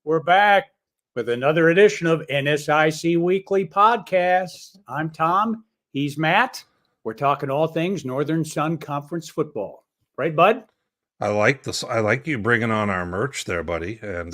We're back with another edition of NSIC Weekly Podcast. I'm Tom. He's Matt. We're talking all things Northern Sun Conference football. Right, bud? I like this. I like you bringing on our merch there, buddy. And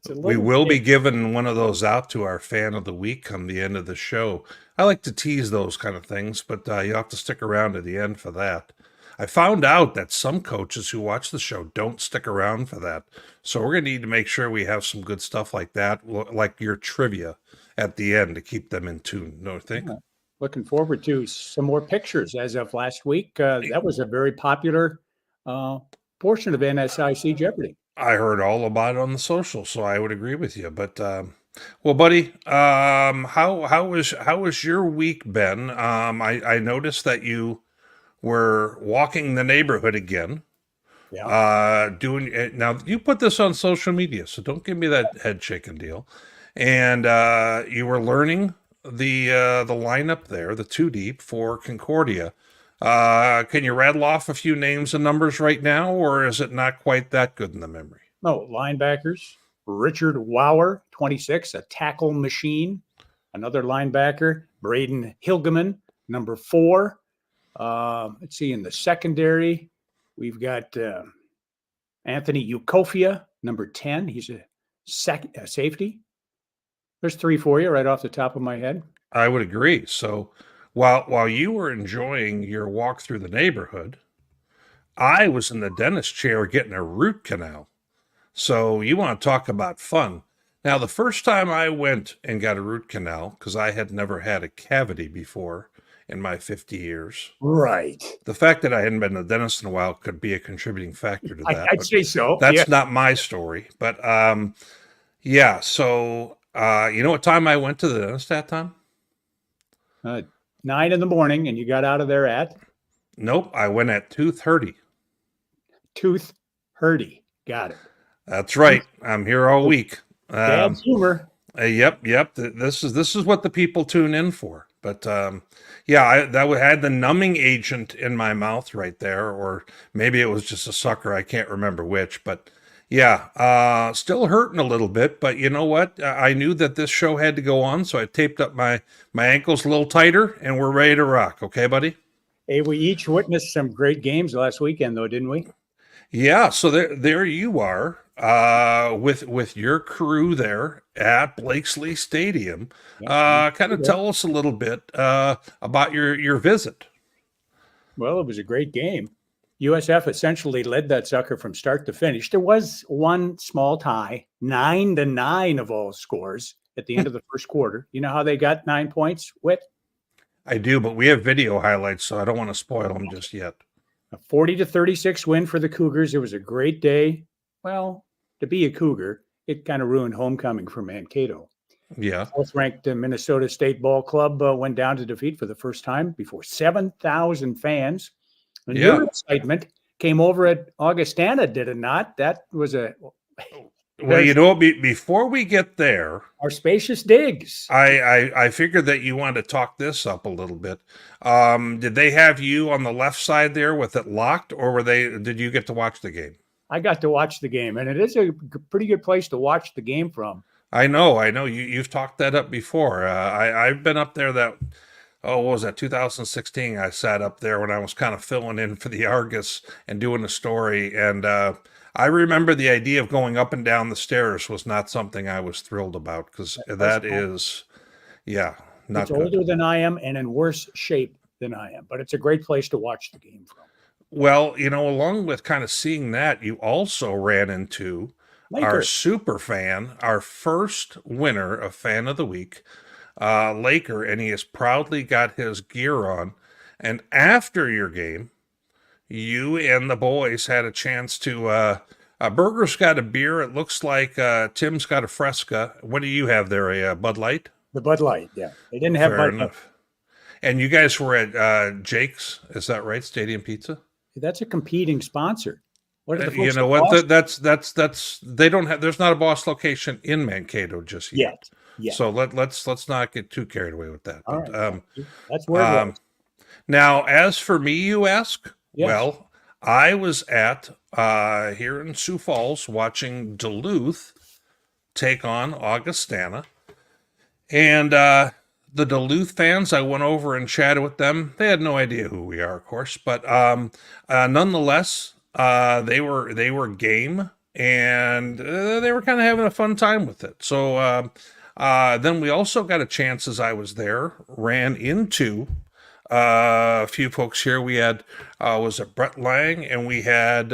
we little will be bit. giving one of those out to our fan of the week come the end of the show. I like to tease those kind of things, but you have to stick around to the end for that. I found out that some coaches who watch the show don't stick around for that. So we're going to need to make sure we have some good stuff like that, like your trivia at the end to keep them in tune. Don't you think? Yeah. Looking forward to some more pictures as of last week. That was a very popular portion of NSIC Jeopardy. I heard all about it on the social, so I would agree with you. But well, buddy, how was your week been? I noticed that you were walking the neighborhood again. Yeah. Doing now. You put this on social media, so don't give me that head shaking deal. And you were learning the lineup there, the two deep for Concordia. Can you rattle off a few names and numbers right now, or is it not quite that good in the memory? No, linebackers. Richard Wauer, 26, a tackle machine. Another linebacker, Braden Hilgeman, number 4. Let's see, in the secondary, we've got Anthony Ukofia, number 10. He's a safety. There's 3 for you right off the top of my head. I would agree. So while you were enjoying your walk through the neighborhood, I was in the dentist chair getting a root canal. So you want to talk about fun. Now, the first time I went and got a root canal, because I had never had a cavity before in my 50 years. Right. The fact that I hadn't been to the dentist in a while could be a contributing factor to that. I'd say so. That's not my story. But yeah, so you know what time I went to the dentist that time? 9 in the morning, and you got out of there at? Nope, I went at 2:30. 2:30. Got it. That's right. I'm here all week. Dad's humor. Yep. This is what the people tune in for. But yeah, that had the numbing agent in my mouth right there, or maybe it was just a sucker. I can't remember which. But yeah, still hurting a little bit. But you know what? I knew that this show had to go on, so I taped up my ankles a little tighter, and we're ready to rock. Okay, buddy? Hey, we each witnessed some great games last weekend, though, didn't we? Yeah, so there you are with your crew there at Blakesley Stadium. Kind of tell us a little bit about your visit. Well, it was a great game. USF essentially led that sucker from start to finish. There was one small tie, 9-9 of all scores at the end of the first quarter. You know how they got 9 points, Witt? I do, but we have video highlights, so I don't want to spoil them just yet. A 40-36 win for the Cougars. It was a great day. Well, to be a Cougar, it kind of ruined homecoming for Mankato. Yeah. Fourth-ranked Minnesota State Ball Club went down to defeat for the first time before 7,000 fans. And your excitement came over at Augustana, did it not? That was a... Well, you know, before we get there, our spacious digs. I figured that you wanted to talk this up a little bit. Did they have you on the left side there with it locked, or did you get to watch the game? I got to watch the game, and it is a pretty good place to watch the game from. I know. You've talked that up before. I've been up there what was that, 2016? I sat up there when I was kind of filling in for the Argus and doing a story, and I remember the idea of going up and down the stairs was not something I was thrilled about, because that is, not good. It's older than I am and in worse shape than I am, but it's a great place to watch the game from. Well, you know, along with kind of seeing that, you also ran into our super fan, our first winner of Fan of the Week, Laker, and he has proudly got his gear on. And after your game, you and the boys had a chance to Burger's got a beer. It looks like Tim's got a Fresca. What do you have there, a Bud Light? The Bud Light, yeah. They didn't have Bud Light. And you guys were at Jake's, is that right? Stadium Pizza? That's a competing sponsor. What are the folks, you know what? That's they don't have. There's not a Boss location in Mankato just yet. Yeah. So let's not get too carried away with that. All right. That's where it was. Now, as for me, you ask. Yes. Well, I was at here in Sioux Falls watching Duluth take on Augustana. And the Duluth fans, I went over and chatted with them. They had no idea who we are, of course, but nonetheless, they were game, and they were kind of having a fun time with it. So then we also got a chance, as I was there, ran into a few folks here. We had was it Brett Lang, and we had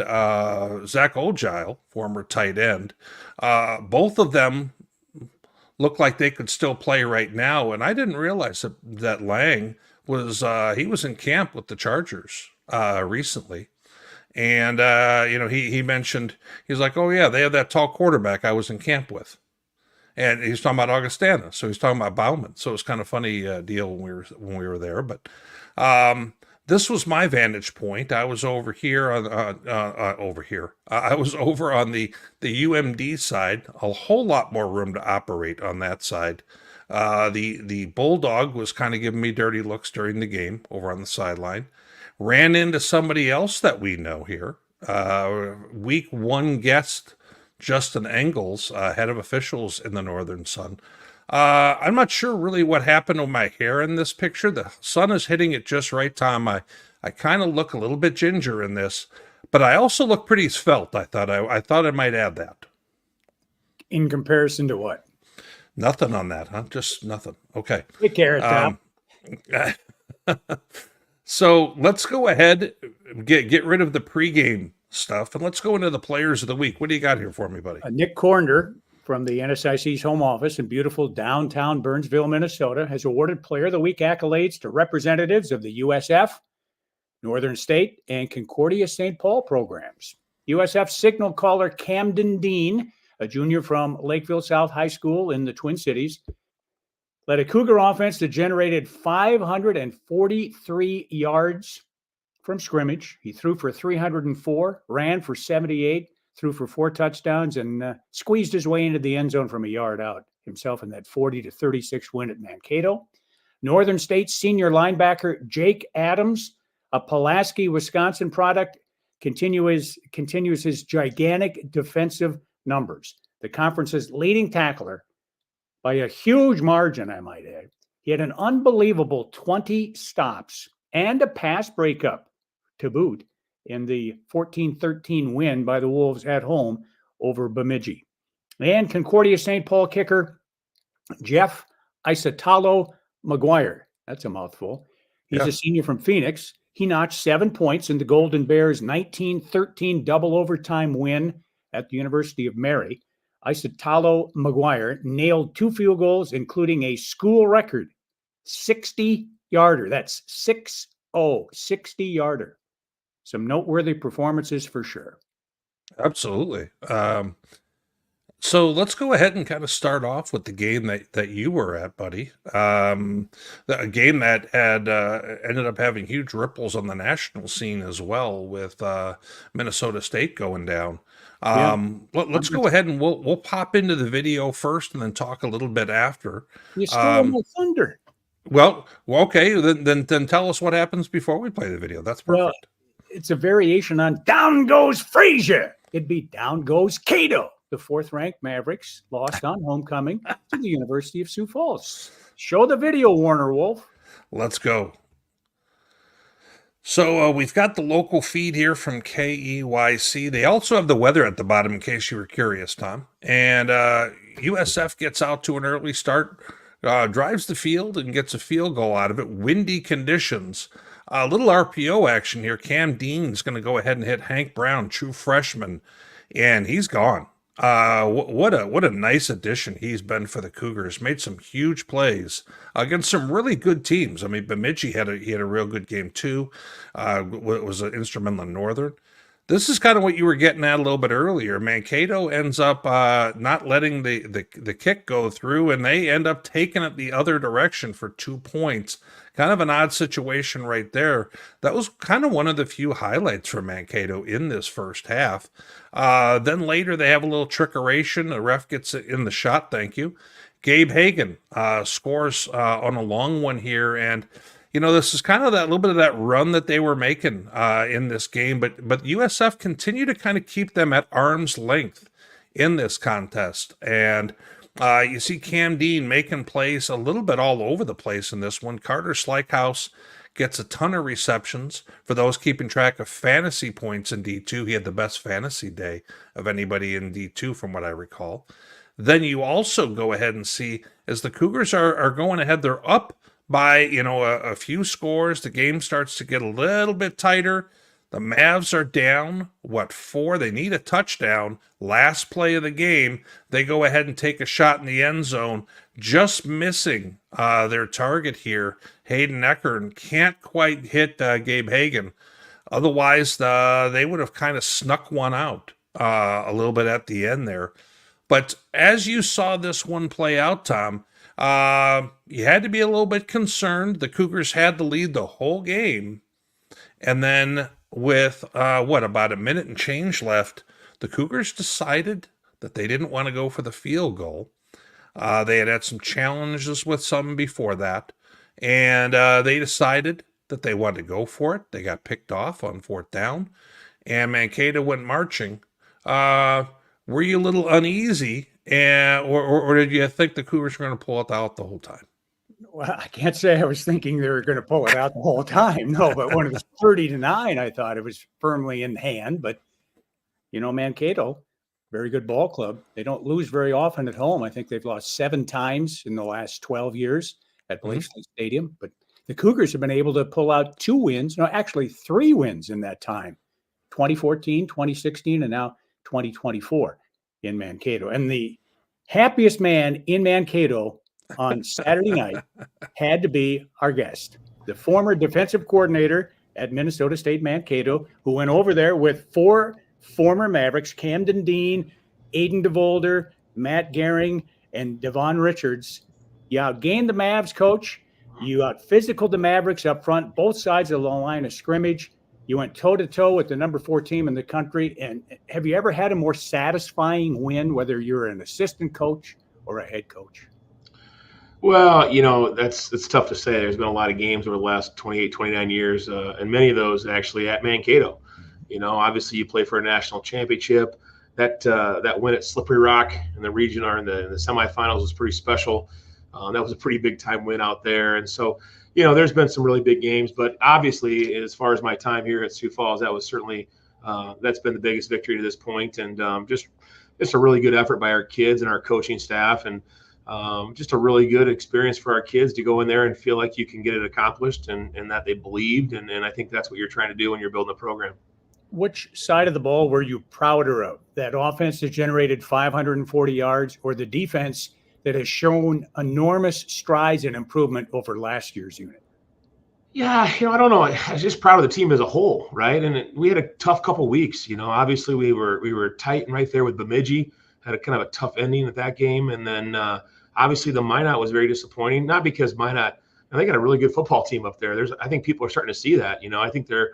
Zach Ogile, former tight end. Both of them looked like they could still play right now, and I didn't realize that Lang was he was in camp with the Chargers recently. And he mentioned, he's like, oh yeah, they have that tall quarterback I was in camp with. And he's talking about Augustana, so he's talking about Bauman. So it was kind of funny deal when we were there. But this was my vantage point. I was over here over here. I was over on the UMD side. A whole lot more room to operate on that side. The Bulldog was kind of giving me dirty looks during the game over on the sideline. Ran into somebody else that we know here. Week 1 guest Justin Engels, head of officials in the Northern Sun. I'm not sure really what happened with my hair in this picture. The sun is hitting it just right, Tom. I kind of look a little bit ginger in this, but I also look pretty svelte. I thought I might add that. In comparison to what? Nothing on that, huh? Just nothing. Okay. Take care, Tom. So let's go ahead, get rid of the pregame stuff, and let's go into the players of the week. What do you got here for me, buddy? Nick Cornder from the NSIC's home office in beautiful downtown Burnsville, Minnesota, has awarded Player of the Week accolades to representatives of the USF, Northern State, and Concordia St. Paul programs. USF signal caller Camden Dean, a junior from Lakeville South High School in the Twin Cities, led a Cougar offense that generated 543 yards from scrimmage. He threw for 304, ran for 78, threw for 4 touchdowns, and squeezed his way into the end zone from a yard out himself in that 40-36 win at Mankato. Northern State senior linebacker Jake Adams, a Pulaski, Wisconsin product, continues his gigantic defensive numbers. The conference's leading tackler by a huge margin, I might add. He had an unbelievable 20 stops and a pass breakup to boot in the 14-13 win by the Wolves at home over Bemidji. And Concordia St. Paul kicker Jeff Isatalo McGuire. That's a mouthful. He's a senior from Phoenix. He notched 7 points in the Golden Bears' 19-13 double overtime win at the University of Mary. Isatalo McGuire nailed 2 field goals, including a school record 60-yarder. That's 60-yarder. Some noteworthy performances for sure. Absolutely. So let's go ahead and kind of start off with the game that you were at, buddy. A game that had ended up having huge ripples on the national scene as well, with Minnesota State going down. Let's go ahead and we'll pop into the video first and then talk a little bit after. You stole my thunder. Well, okay. Then tell us what happens before we play the video. That's perfect. Well, it's a variation on Down Goes Frazier. It'd be Down Goes Cato. The 4th-ranked Mavericks lost on homecoming to the University of Sioux Falls. Show the video, Warner Wolf. Let's go. So we've got the local feed here from KEYC. They also have the weather at the bottom in case you were curious, Tom. And USF gets out to an early start, drives the field and gets a field goal out of it. Windy conditions. A little RPO action here. Cam Dean's going to go ahead and hit Hank Brown, true freshman, and he's gone. What a nice addition he's been for the Cougars. Made some huge plays against some really good teams. I mean, Bemidji had a real good game too. Was instrumental in Northern. This is kind of what you were getting at a little bit earlier. Mankato ends up not letting the kick go through, and they end up taking it the other direction for 2 points. Kind of an odd situation right there. That was kind of one of the few highlights for Mankato in this first half. Then later they have a little trickeration. The ref gets it in the shot. Thank you. Gabe Hagan scores on a long one here, and this is kind of that little bit of that run that they were making in this game, but USF continue to kind of keep them at arm's length in this contest. And you see Cam Dean making plays a little bit all over the place in this one. Carter Slykehouse gets a ton of receptions. For those keeping track of fantasy points in D2, he had the best fantasy day of anybody in D2 from what I recall. Then you also go ahead and see, as the Cougars are going ahead, they're up by, a few scores. The game starts to get a little bit tighter. The Mavs are down, 4? They need a touchdown. Last play of the game, they go ahead and take a shot in the end zone, just missing their target here. Hayden Eckern can't quite hit Gabe Hagan. Otherwise, they would have kind of snuck one out a little bit at the end there. But as you saw this one play out, Tom, you had to be a little bit concerned. The Cougars had the lead the whole game. And then with, about a minute and change left, the Cougars decided that they didn't want to go for the field goal. They had some challenges with some before that. And they decided that they wanted to go for it. They got picked off on 4th down. And Mankato went marching. Were you a little uneasy, or did you think the Cougars were going to pull it out the whole time? Well, I can't say I was thinking they were going to pull it out the whole time. No, but when it was 30-9, I thought it was firmly in hand. But, Mankato, very good ball club. They don't lose very often at home. I think they've lost 7 times in the last 12 years at Blakesley Stadium. But the Cougars have been able to pull out 2 wins. No, actually 3 wins in that time. 2014, 2016, and now 2024 in Mankato. And the happiest man in Mankato on Saturday night had to be our guest, the former defensive coordinator at Minnesota State Mankato, who went over there with 4 former Mavericks, Camden Dean, Aiden DeVolder, Matt Gehring, and Devon Richards. You outgained the Mavs, coach. You out-physical the Mavericks up front, both sides of the line of scrimmage. You went toe-to-toe with the number 4 team in the country. And have you ever had a more satisfying win, whether you're an assistant coach or a head coach? Well, it's tough to say. There's been a lot of games over the last 28, 29 years, and many of those actually at Mankato. Obviously you play for a national championship. That win at Slippery Rock in the region or in the semifinals was pretty special. That was a pretty big time win out there. And so, there's been some really big games, but obviously as far as my time here at Sioux Falls, that was certainly, that's been the biggest victory to this point. And just a really good effort by our kids and our coaching staff, and just a really good experience for our kids to go in there and feel like you can get it accomplished and that they believed. And I think that's what you're trying to do when you're building a program. Which side of the ball were you prouder of? That offense that generated 540 yards, or the defense that has shown enormous strides and improvement over last year's unit? Yeah, I don't know. I was just proud of the team as a whole, right? And we had a tough couple of weeks. Obviously we were tight and right there with Bemidji. Had a kind of a tough ending at that game, and then obviously the Minot was very disappointing. Not because Minot, they got a really good football team up there. I think people are starting to see that. I think they're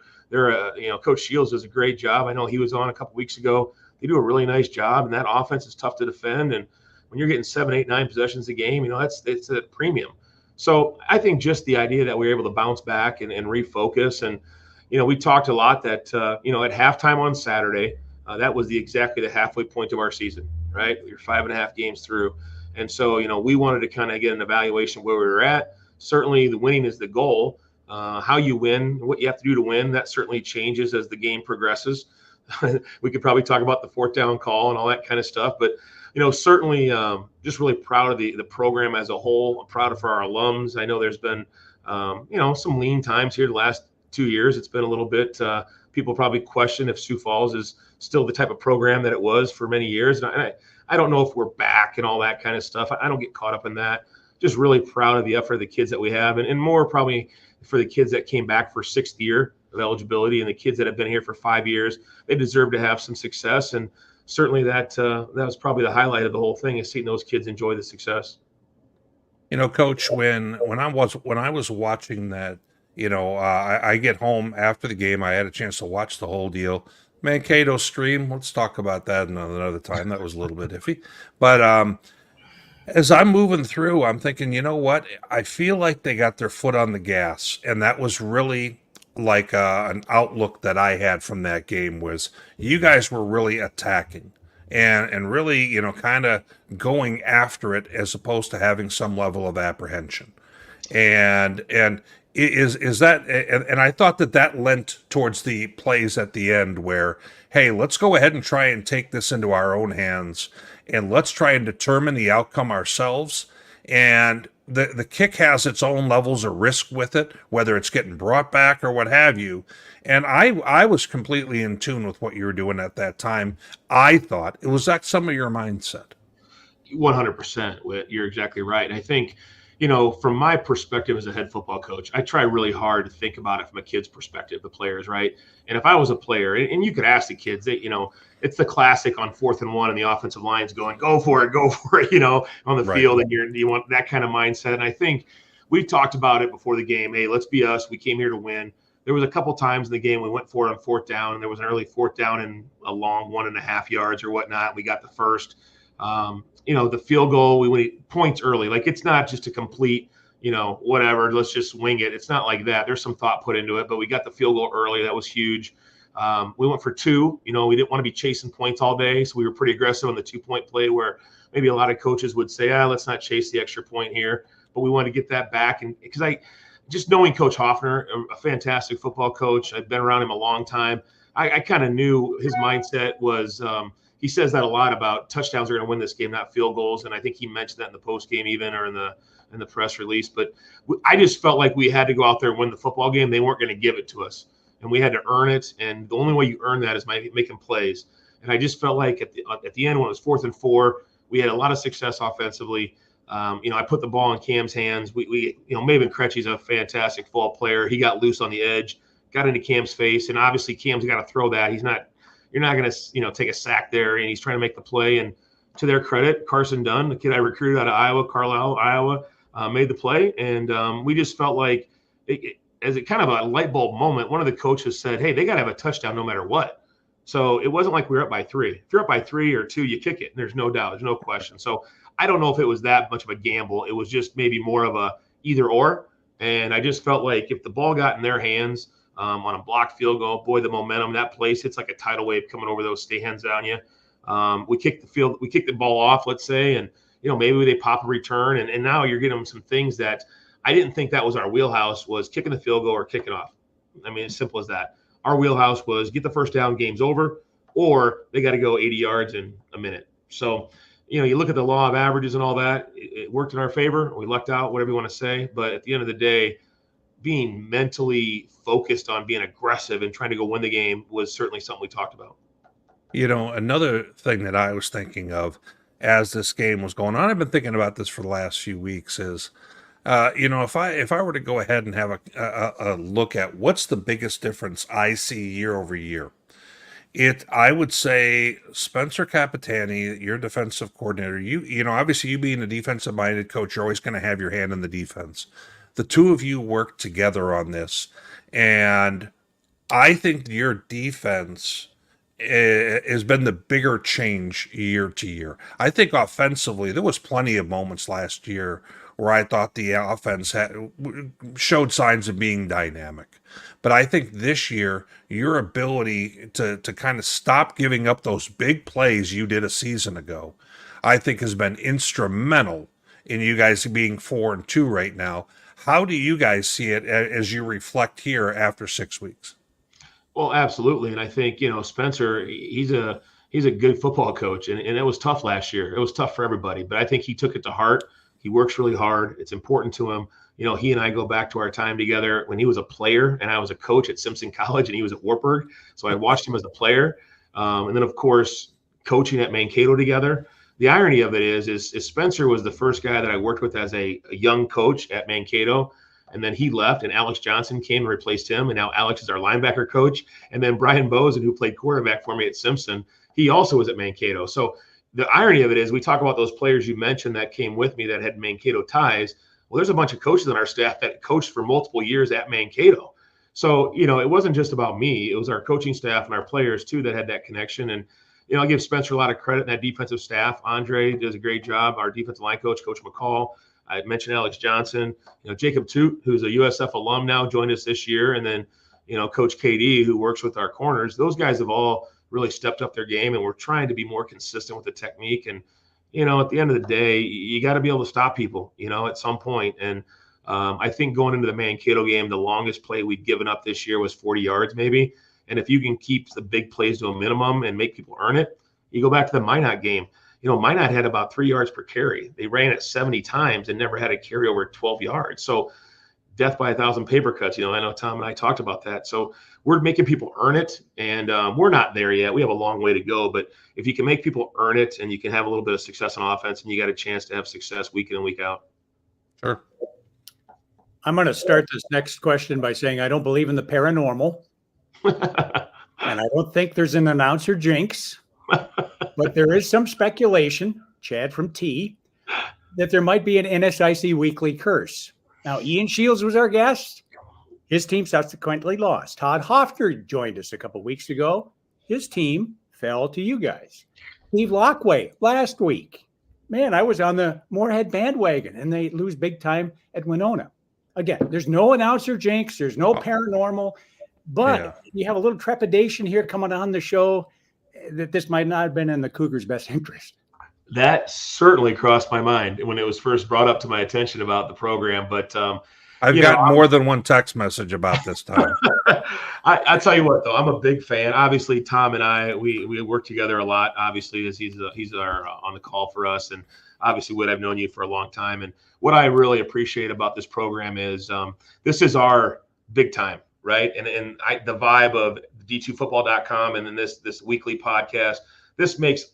Coach Shields does a great job. I know he was on a couple weeks ago. They do a really nice job, and that offense is tough to defend. And when you're getting 7, 8, 9 possessions a game, it's a premium. So I think just the idea that we were able to bounce back and refocus, and we talked a lot that at halftime on Saturday, that was exactly the halfway point of our season, right? You're 5.5 games through. And so, we wanted to kind of get an evaluation of where we were at. Certainly the winning is the goal. How you win, what you have to do to win, that certainly changes as the game progresses. We could probably talk about the 4th down call and all that kind of stuff. But, certainly just really proud of the program as a whole. I'm proud of for our alums. I know there's been, some lean times here the last 2 years. It's been a little bit people probably question if Sioux Falls is still the type of program that it was for many years. And I don't know if we're back and all that kind of stuff. I don't get caught up in that. Just really proud of the effort of the kids that we have, and more probably for the kids that came back for 6th year of eligibility, and the kids that have been here for 5 years. They deserve to have some success, and certainly that was probably the highlight of the whole thing, is seeing those kids enjoy the success. Coach, when I was watching that, I get home after the game. I had a chance to watch the whole deal. Mankato stream, let's talk about that another time. That was a little bit iffy. But as I'm moving through, I'm thinking, you know what? I feel like they got their foot on the gas. And that was really like an outlook that I had from that game, was you guys were really attacking. and really, kind of going after it as opposed to having some level of apprehension. And is that, and I thought that lent towards the plays at the end where, hey, let's go ahead and try and take this into our own hands, and let's try and determine the outcome ourselves. And the kick has its own levels of risk with it, whether it's getting brought back or what have you. And I was completely in tune with what you were doing at that time. I thought it was that some of your mindset. 100%. You're exactly right. And I think, from my perspective as a head football coach, I try really hard to think about it from a kid's perspective, the players, right? And if I was a player, and you could ask the kids, it's the classic on 4th and 1, and the offensive line's going, go for it, on the field, and you want that kind of mindset. And I think we talked about it before the game. Hey, let's be us. We came here to win. There was a couple times in the game we went for it on 4th down, and there was an early 4th down and a long 1.5 yards or whatnot. We got the first. The field goal, we win points early. Like, it's not just a complete, whatever, let's just wing it. It's not like that. There's some thought put into it, but we got the field goal early. That was huge. We went for 2. We didn't want to be chasing points all day, so we were pretty aggressive on the 2-point play where maybe a lot of coaches would say, let's not chase the extra point here. But we wanted to get that back. And because just knowing Coach Hoffner, a fantastic football coach, I've been around him a long time. I kind of knew his mindset was he says that a lot about touchdowns are going to win this game, not field goals. And I think he mentioned that in the post game even, or in the press release. But I just felt like we had to go out there and win the football game. They weren't going to give it to us, and we had to earn it. And the only way you earn that is by making plays. And I just felt like at the end, when it was 4th and 4, we had a lot of success offensively. I put the ball in Cam's hands. We Maven Krejci's a fantastic football player. He got loose on the edge, got into Cam's face, and obviously Cam's got to throw that. You're not going to, take a sack there, and he's trying to make the play. And to their credit, Carson Dunn, the kid I recruited out of Iowa, Carlisle, Iowa, made the play. And we just felt like, as a kind of a light bulb moment, one of the coaches said, hey, they got to have a touchdown no matter what. So it wasn't like we were up by 3. If you're up by 3 or 2, you kick it. And there's no doubt. There's no question. So I don't know if it was that much of a gamble. It was just maybe more of a either or. And I just felt like if the ball got in their hands, on a blocked field goal, boy, the momentum, that place, it's like a tidal wave coming over those stands on you. We kicked the ball off, let's say, and maybe they pop a return, and now you're getting them some things that I didn't think that was our wheelhouse, was kicking the field goal or kicking off. I mean, as simple as that. Our wheelhouse was get the first down, game's over, or they got to go 80 yards in a minute. So, you look at the law of averages and all that, it worked in our favor. We lucked out, whatever you want to say, but at the end of the day, being mentally focused on being aggressive and trying to go win the game was certainly something we talked about. Another thing that I was thinking of as this game was going on, I've been thinking about this for the last few weeks, is, if I were to go ahead and have a look at what's the biggest difference I see year over year, I would say Spencer Capitani, your defensive coordinator, obviously you being a defensive minded coach, you're always going to have your hand in the defense. The two of you work together on this, and I think your defense has been the bigger change year to year. I think offensively, there was plenty of moments last year where I thought the offense showed signs of being dynamic. But I think this year, your ability to kind of stop giving up those big plays you did a season ago, I think has been instrumental in you guys being 4-2 right now. How do you guys see it as you reflect here after 6 weeks? Well, absolutely. And I think, Spencer, he's a good football coach, and it was tough last year. It was tough for everybody, but I think he took it to heart. He works really hard. It's important to him. He and I go back to our time together when he was a player and I was a coach at Simpson College and he was at Wartburg. So I watched him as a player. And then, of course, coaching at Mankato together. The irony of it is Spencer was the first guy that I worked with as a young coach at Mankato, and then he left, and Alex Johnson came and replaced him, and now Alex is our linebacker coach. And then Brian Bozen, who played quarterback for me at Simpson, he also was at Mankato. So the irony of it is we talk about those players you mentioned that came with me that had Mankato ties. Well, there's a bunch of coaches on our staff that coached for multiple years at Mankato. So, it wasn't just about me. It was our coaching staff and our players, too, that had that connection. And I'll give Spencer a lot of credit in that defensive staff. Andre does a great job. Our defensive line coach, Coach McCall. I mentioned Alex Johnson. Jacob Toot, who's a USF alum now, joined us this year. And then, Coach KD, who works with our corners. Those guys have all really stepped up their game, and we're trying to be more consistent with the technique. And, at the end of the day, you got to be able to stop people, at some point. And I think going into the Mankato game, the longest play we'd given up this year was 40 yards maybe. And if you can keep the big plays to a minimum and make people earn it, you go back to the Minot game. Minot had about 3 yards per carry. They ran it 70 times and never had a carry over 12 yards. So death by 1,000 paper cuts. I know Tom and I talked about that. So we're making people earn it, and we're not there yet. We have a long way to go. But if you can make people earn it and you can have a little bit of success on offense, and you got a chance to have success week in and week out. Sure. I'm going to start this next question by saying I don't believe in the paranormal. And I don't think there's an announcer jinx. But there is some speculation, Chad from T, that there might be an NSIC weekly curse. Now, Ian Shields was our guest. His team subsequently lost. Todd Hoffner joined us a couple weeks ago. His team fell to you guys. Steve Lockway last week. Man, I was on the Moorhead bandwagon, and they lose big time at Winona. Again, there's no announcer jinx. There's no paranormal. But you have a little trepidation here coming on the show that this might not have been in the Cougars' best interest. That certainly crossed my mind when it was first brought up to my attention about the program. But I've got more than one text message about this time. I tell you what, though, I'm a big fan. Obviously, Tom and I, we work together a lot. Obviously, as he's our on the call for us, and obviously, Witt, I've known you for a long time. And what I really appreciate about this program is this is our big time, right? And the vibe of D2football.com and then this weekly podcast. This makes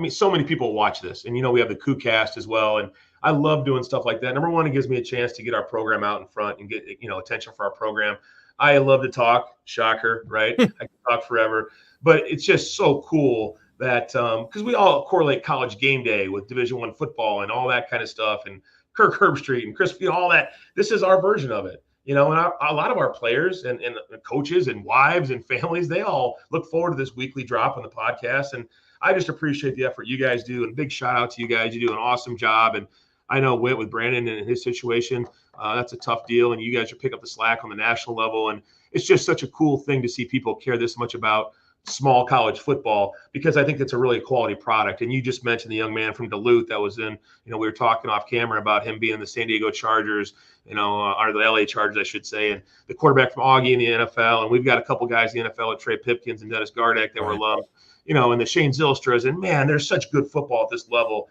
so many people watch this, and we have the CouCast as well, and I love doing stuff like that. Number one, it gives me a chance to get our program out in front and get attention for our program. I love to talk, shocker, right? I can talk forever, but it's just so cool that because we all correlate college game day with Division I football and all that kind of stuff, and Kirk Herbstreit and Chris, all that. This is our version of it. And a lot of our players and coaches and wives and families, they all look forward to this weekly drop on the podcast. And I just appreciate the effort you guys do, and big shout out to you guys. You do an awesome job. And I know Witt with Brandon and his situation, that's a tough deal. And you guys are picking up the slack on the national level. And it's just such a cool thing to see people care this much about small college football, because I think it's a really quality product. And you just mentioned the young man from Duluth that was in, we were talking off camera about him being in the San Diego Chargers, or the LA Chargers, I should say, and the quarterback from Augie in the NFL. And we've got a couple guys in the NFL at Trey Pipkins and Dennis Gardeck that were loved, and the Shane Zylstras. And man, there's such good football at this level.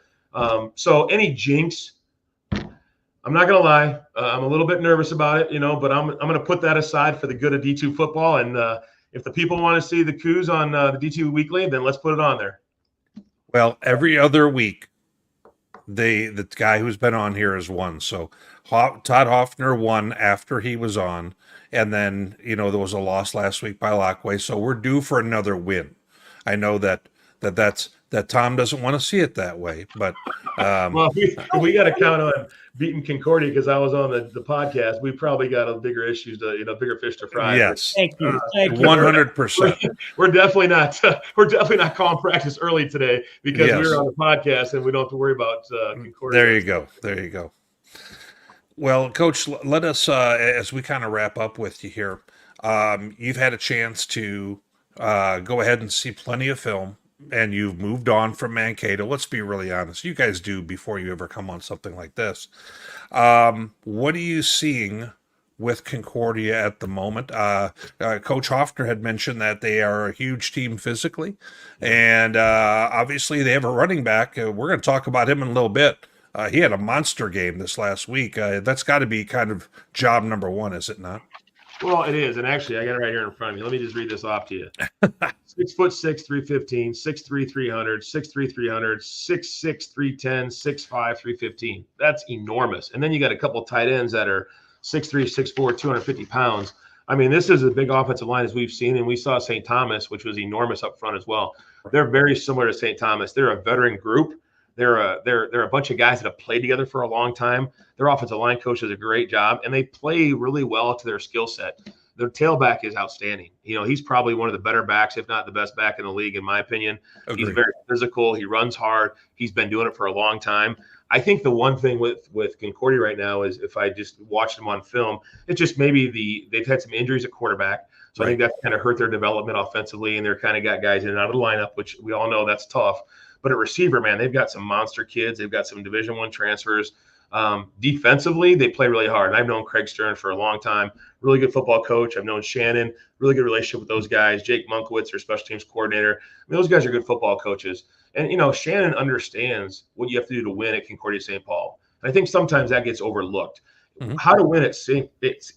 So any jinx, I'm not going to lie. I'm a little bit nervous about it, but I'm going to put that aside for the good of D2 football. And if the people want to see the Cougs on the D2 Weekly, then let's put it on there. Well, every other week, the guy who's been on here has won. So Todd Hoffner won after he was on. And then, there was a loss last week by Lockway. So we're due for another win. I know that Tom doesn't want to see it that way, but well, we got to count on beating Concordia because I was on the podcast. We probably got a bigger issues bigger fish to fry. Yes, thank you, 100%. We're definitely not calling practice early today because we were on the podcast and we don't have to worry about Concordia. There you go. Well, Coach, let us as we kind of wrap up with you here. You've had a chance to go ahead and see plenty of film. And you've moved on from Mankato. Let's be really honest. You guys do before you ever come on something like this. What are you seeing with Concordia at the moment? Coach Hoffner had mentioned that they are a huge team physically. And obviously they have a running back. We're going to talk about him in a little bit. He had a monster game this last week. That's got to be kind of job number one, is it not? Well, it is. And actually, I got it right here in front of me. Let me just read this off to you. 6'6", 315, 6'3", 300, 6'3", 300, 6'6", 310, 6'5", 315. That's enormous. And then you got a couple of tight ends that are 6'3", 6'4", 250 pounds. I mean, this is a big offensive line as we've seen. And we saw St. Thomas, which was enormous up front as well. They're very similar to St. Thomas. They're a veteran group. They're a bunch of guys that have played together for a long time. Their offensive line coach does a great job, and they play really well to their skill set. Their tailback is outstanding. He's probably one of the better backs, if not the best back in the league, in my opinion. Agreed. He's very physical. He runs hard. He's been doing it for a long time. I think the one thing with Concordia right now is if I just watched them on film, it's just maybe they've had some injuries at quarterback. So I think that's kind of hurt their development offensively, and they're kind of got guys in and out of the lineup, which we all know that's tough. But at receiver, man, they've got some monster kids. They've got some Division I transfers. Defensively, they play really hard. And I've known Craig Stern for a long time. Really good football coach. I've known Shannon. Really good relationship with those guys. Jake Munkowitz, their special teams coordinator. I mean, those guys are good football coaches. And, Shannon understands what you have to do to win at Concordia St. Paul. And I think sometimes that gets overlooked. How to win at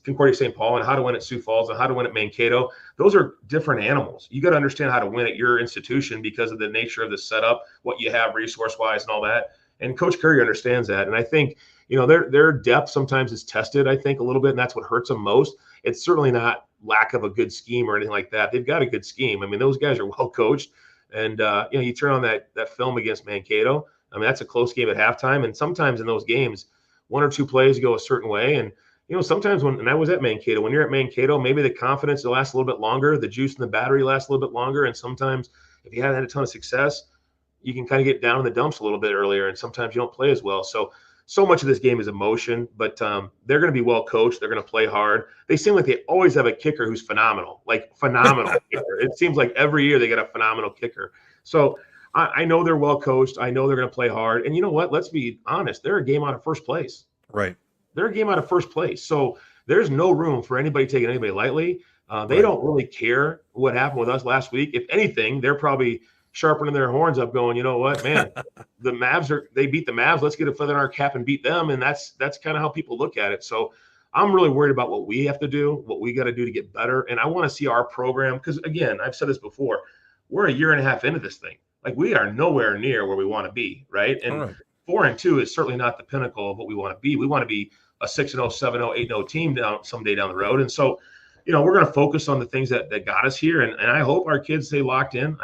Concordia St. Paul and how to win at Sioux Falls and how to win at Mankato, those are different animals. You got to understand how to win at your institution because of the nature of the setup, what you have resource-wise and all that. And Coach Curry understands that. And I think, their depth sometimes is tested, I think, a little bit, and that's what hurts them most. It's certainly not lack of a good scheme or anything like that. They've got a good scheme. I mean, those guys are well coached. And, you turn on that film against Mankato. I mean, that's a close game at halftime. And sometimes in those games, one or two plays go a certain way. And, sometimes and I was at Mankato, when you're at Mankato, maybe the confidence will last a little bit longer. The juice in the battery lasts a little bit longer. And sometimes if you haven't had a ton of success, you can kind of get down in the dumps a little bit earlier. And sometimes you don't play as well. So much of this game is emotion, but they're going to be well coached. They're going to play hard. They seem like they always have a kicker who's phenomenal, kicker. It seems like every year they get a phenomenal kicker. So I know they're well coached. I know they're going to play hard. And you know what? Let's be honest. They're a game out of first place. Right. They're a game out of first place. So there's no room for anybody taking anybody lightly. They don't really care what happened with us last week. If anything, they're probably sharpening their horns up going, you know what, man, the Mavs they beat the Mavs. Let's get a feather in our cap and beat them. And that's kind of how people look at it. So I'm really worried about what we have to do, what we got to do to get better. And I want to see our program, because again, I've said this before, we're a year and a half into this thing. Like, we are nowhere near where we want to be, right? And 4-2 is certainly not the pinnacle of what we want to be. We want to be a 6-0, 7-0, 8-0 team someday down the road. And so, we're going to focus on the things that got us here. And I hope our kids stay locked in.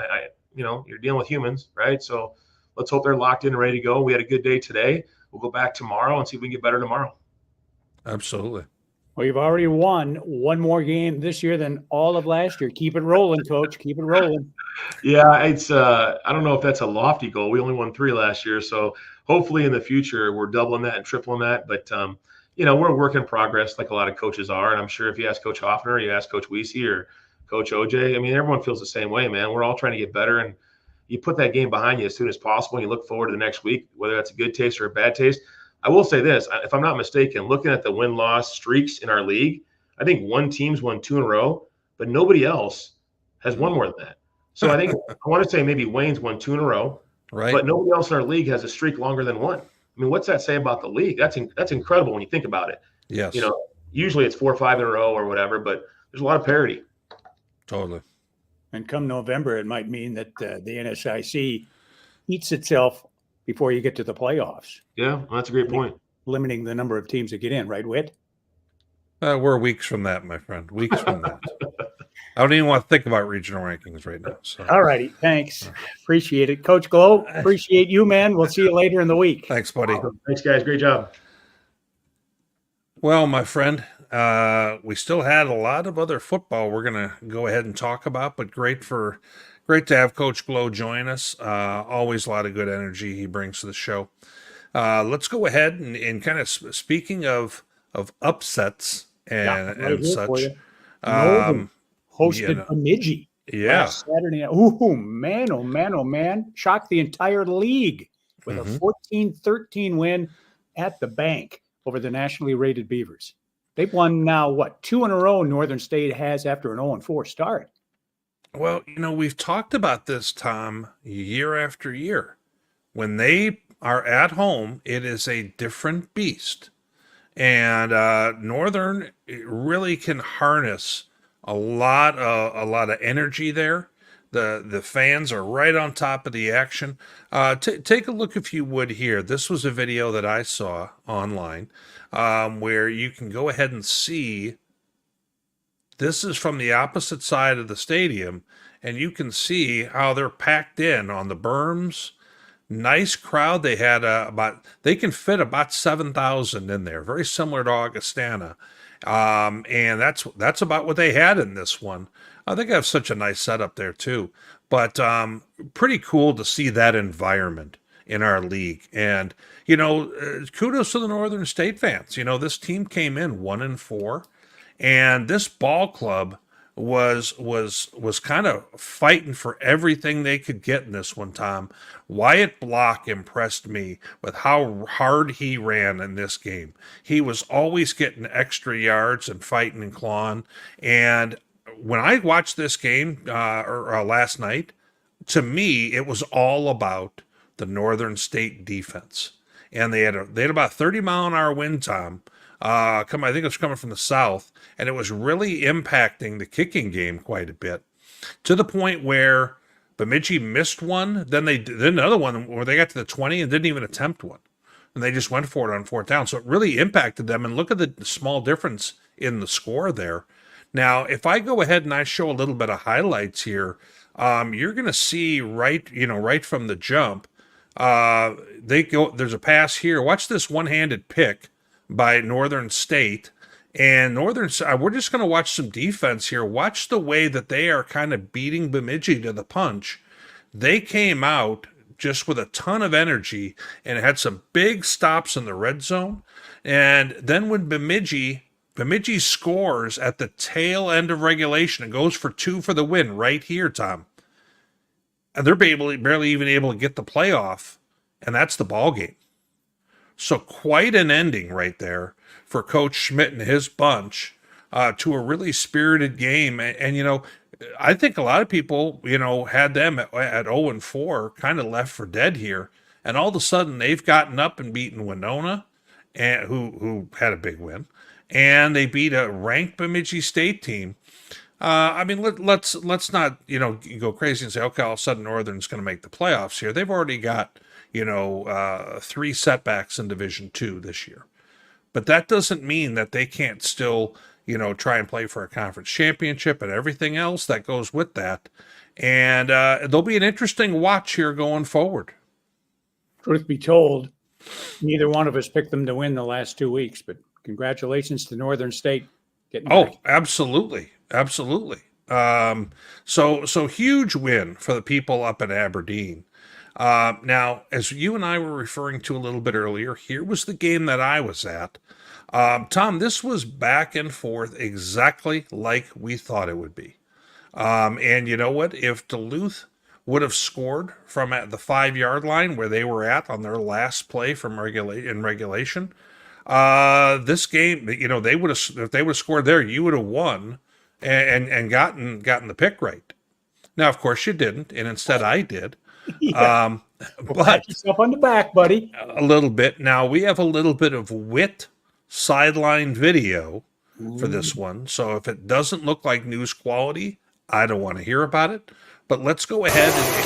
You're dealing with humans, right? So let's hope they're locked in and ready to go. We had a good day today. We'll go back tomorrow and see if we can get better tomorrow. Absolutely. Well, you've already won one more game this year than all of last year. Keep it rolling, Coach. Keep it rolling. Yeah, it's I don't know if that's a lofty goal. We only won 3 last year, so hopefully in the future we're doubling that and tripling that. But we're a work in progress, like a lot of coaches are. And I'm sure if you ask Coach Hoffner, you ask Coach Wiese or Coach OJ, I mean, everyone feels the same way, man. We're all trying to get better, and you put that game behind you as soon as possible. And you look forward to the next week, whether that's a good taste or a bad taste. I will say this, if I'm not mistaken, looking at the win-loss streaks in our league, I think one team's won 2 in a row, but nobody else has won more than that. So I think I want to say maybe Wayne's won 2 in a row, right? But nobody else in our league has a streak longer than 1. I mean, what's that say about the league? That's incredible when you think about it. Yes. Usually it's 4 or 5 in a row or whatever, but there's a lot of parity. Totally. And come November, it might mean that the NSIC eats itself before you get to the playoffs. Yeah, well, that's a great point. Limiting the number of teams that get in, right, Witt? We're weeks from that, my friend. Weeks from that. I don't even want to think about regional rankings right now. So. All righty. Thanks. Appreciate it. Coach Glow, appreciate you, man. We'll see you later in the week. Thanks, buddy. Awesome. Thanks, guys. Great job. Well, my friend, we still had a lot of other football we're going to go ahead and talk about, but great to have Coach Glow join us. Always a lot of good energy he brings to the show. Let's go ahead and kind of speaking of upsets and such. Hosted Bemidji. Yeah. Saturday night. Oh, man. Shocked the entire league with a 14-13 win at the bank over the nationally rated Beavers. They've won now, 2 in a row Northern State has after an 0-4 start. Well, we've talked about this, Tom, year after year. When they are at home, it is a different beast. And Northern really can harness a lot of energy there. The fans are right on top of the action. Take a look, if you would, here. This was a video that I saw online where you can go ahead and see. This is from the opposite side of the stadium, and you can see how they're packed in on the berms. Nice crowd. They had they can fit about 7,000 in there, very similar to Augustana. And that's about what they had in this one. I think I have such a nice setup there too, but pretty cool to see that environment in our league. And, kudos to the Northern State fans. This team came in 1-4, and this ball club was kind of fighting for everything they could get in this one, Tom. Wyatt Block impressed me with how hard he ran in this game. He was always getting extra yards and fighting and clawing. And when I watched this game last night, to me, it was all about the Northern State defense. And they had about 30-mile-an-hour wind, Tom. I think it was coming from the south, and it was really impacting the kicking game quite a bit, to the point where Bemidji missed one. Then they did another one where they got to the 20 and didn't even attempt one, and they just went for it on fourth down. So it really impacted them. And look at the small difference in the score there. Now, if I go ahead and I show a little bit of highlights here, you're going to see right from the jump. There's a pass here. Watch this one-handed pick by Northern State. And we're just going to watch some defense here. Watch the way that they are kind of beating Bemidji to the punch. They came out just with a ton of energy and had some big stops in the red zone. And then when Bemidji scores at the tail end of regulation, it goes for 2 for the win right here, Tom. And they're barely even able to get the playoff, and that's the ball game. So quite an ending right there for Coach Schmidt and his bunch to a really spirited game. And I think a lot of people, had them at 0-4 kind of left for dead here. And all of a sudden they've gotten up and beaten Winona, and who had a big win. And they beat a ranked Bemidji State team. Let's not, go crazy and say, okay, all of a sudden Northern's going to make the playoffs here. They've already got 3 setbacks in Division II this year. But that doesn't mean that they can't still, try and play for a conference championship and everything else that goes with that. And there'll be an interesting watch here going forward. Truth be told, neither one of us picked them to win the last 2 weeks, but congratulations to Northern State getting back. Absolutely. Absolutely. So huge win for the people up in Aberdeen. Now, as you and I were referring to a little bit earlier, here was the game that I was at. Tom, this was back and forth exactly like we thought it would be. And you know what? If Duluth would have scored from at the 5-yard line where they were at on their last play from regulation, this game, they would have, if they would have scored there, you would have won and gotten the pick right. Now, of course, you didn't, and instead I did. Yeah. But pat yourself on the back, buddy. A little bit. Now we have a little bit of Witt sideline video for this one. So if it doesn't look like news quality, I don't want to hear about it. But let's go ahead and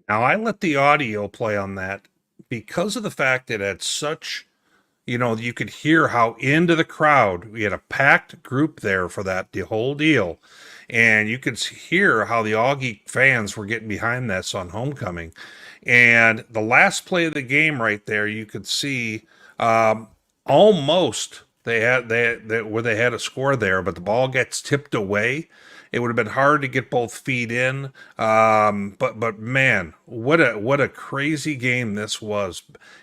now I let the audio play on that because of the fact that it had such, you could hear how into the crowd, we had a packed group there for that, the whole deal. And you could hear how the Augie fans were getting behind this on homecoming. And the last play of the game right there, you could see almost they had a score there, but the ball gets tipped away. It would have been hard to get both feet in. But man, what a crazy game this was.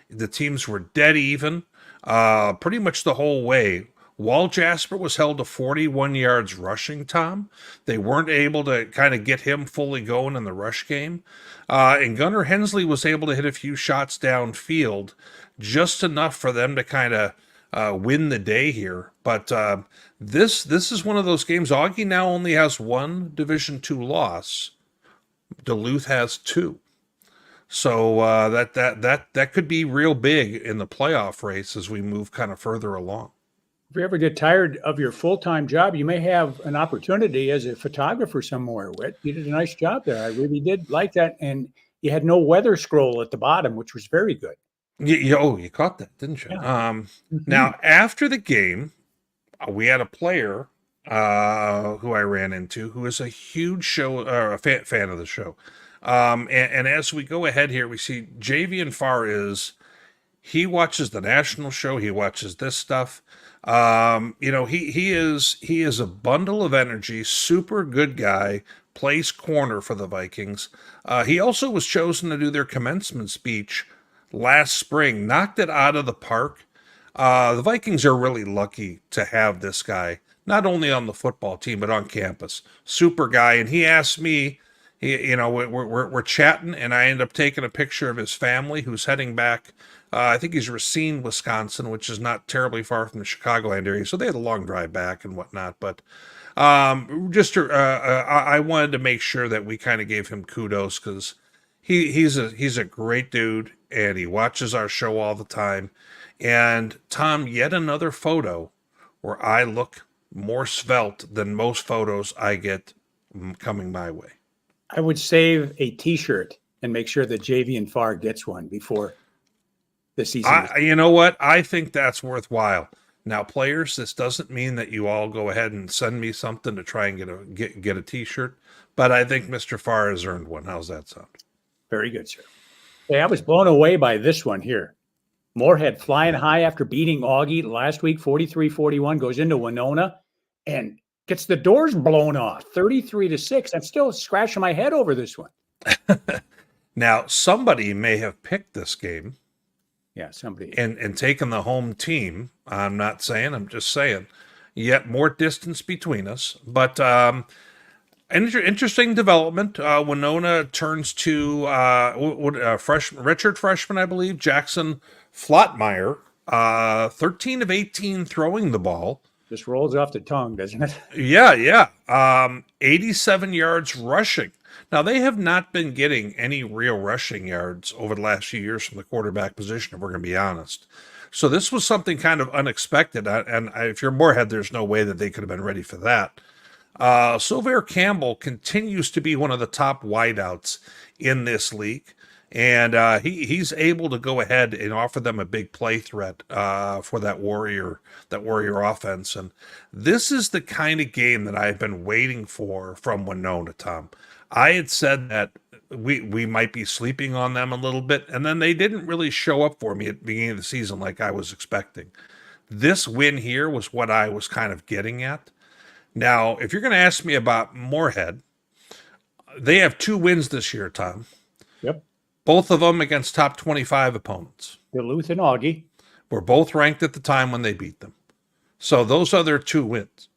The teams were dead even, pretty much the whole way. Wall Jasper was held to 41 yards rushing, Tom. They weren't able to kind of get him fully going in the rush game. And Gunnar Hensley was able to hit a few shots downfield, just enough for them to kind of win the day here. But this is one of those games. Augie now only has one Division II loss. Duluth has two. So that could be real big in the playoff race as we move kind of further along. If you ever get tired of your full-time job, you may have an opportunity as a photographer somewhere, Whit. You did a nice job there. I really did like that. And you had no weather scroll at the bottom, which was very good. You caught that, didn't you? Yeah. Now, after the game, we had a player who I ran into who is a huge fan of the show. And as we go ahead here, we see Javian Farr he watches the national show. He watches this stuff. He is a bundle of energy, super good guy, plays corner for the Vikings. He also was chosen to do their commencement speech last spring, knocked it out of the park. The Vikings are really lucky to have this guy, not only on the football team, but on campus. Super guy. And he asked me, we're chatting, and I end up taking a picture of his family who's heading back. I think he's Racine, Wisconsin, which is not terribly far from the Chicagoland area. So they had a long drive back and whatnot. But I wanted to make sure that we kind of gave him kudos because he's a great dude and he watches our show all the time. And Tom, yet another photo where I look more svelte than most photos I get coming my way. I would save a T-shirt and make sure that Javian Farr gets one before the season. You know what? I think that's worthwhile. Now, players, this doesn't mean that you all go ahead and send me something to try and get a T-shirt, but I think Mr. Farr has earned one. How's that sound? Very good, sir. Hey, I was blown away by this one here. Moorhead flying high after beating Augie last week, 43-41, goes into Winona and gets the doors blown off, 33-6. I'm still scratching my head over this one. Now, somebody may have picked this game. Yeah, somebody. And taken the home team. I'm not saying, I'm just saying. Yet more distance between us. But interesting development. Winona turns to redshirt freshman, I believe, Jackson Flottmeyer, 13 of 18 throwing the ball. Just rolls off the tongue, doesn't it? Yeah. 87 yards rushing. Now, they have not been getting any real rushing yards over the last few years from the quarterback position, if we're going to be honest. So this was something kind of unexpected. And if you're Moorhead, there's no way that they could have been ready for that. Sylvain Campbell continues to be one of the top wideouts in this league. And he's able to go ahead and offer them a big play threat for that Warrior offense. And this is the kind of game that I've been waiting for from Winona, Tom. I had said that we might be sleeping on them a little bit, and then they didn't really show up for me at the beginning of the season like I was expecting. This win here was what I was kind of getting at. Now, if you're going to ask me about Moorhead, they have 2 wins this year, Tom. Yep. Both of them against top 25 opponents. Duluth and Augie were both ranked at the time when they beat them. So those are their 2 wins.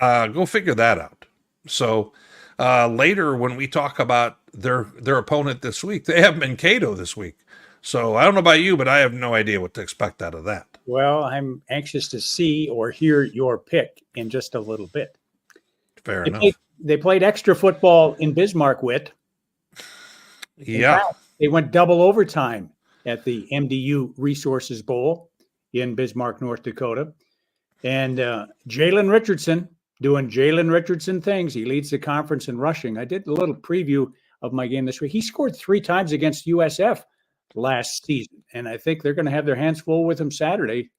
Go figure that out. So later when we talk about their opponent this week, they have Mankato this week. So I don't know about you, but I have no idea what to expect out of that. Well, I'm anxious to see or hear your pick in just a little bit. Fair enough. They played extra football in Bismarck, Whit. Yeah. Fact, they went double overtime at the MDU Resources Bowl in Bismarck, North Dakota. And Jalen Richardson doing Jalen Richardson things. He leads the conference in rushing. I did a little preview of my game this week. He scored 3 times against USF last season, and I think they're going to have their hands full with him Saturday.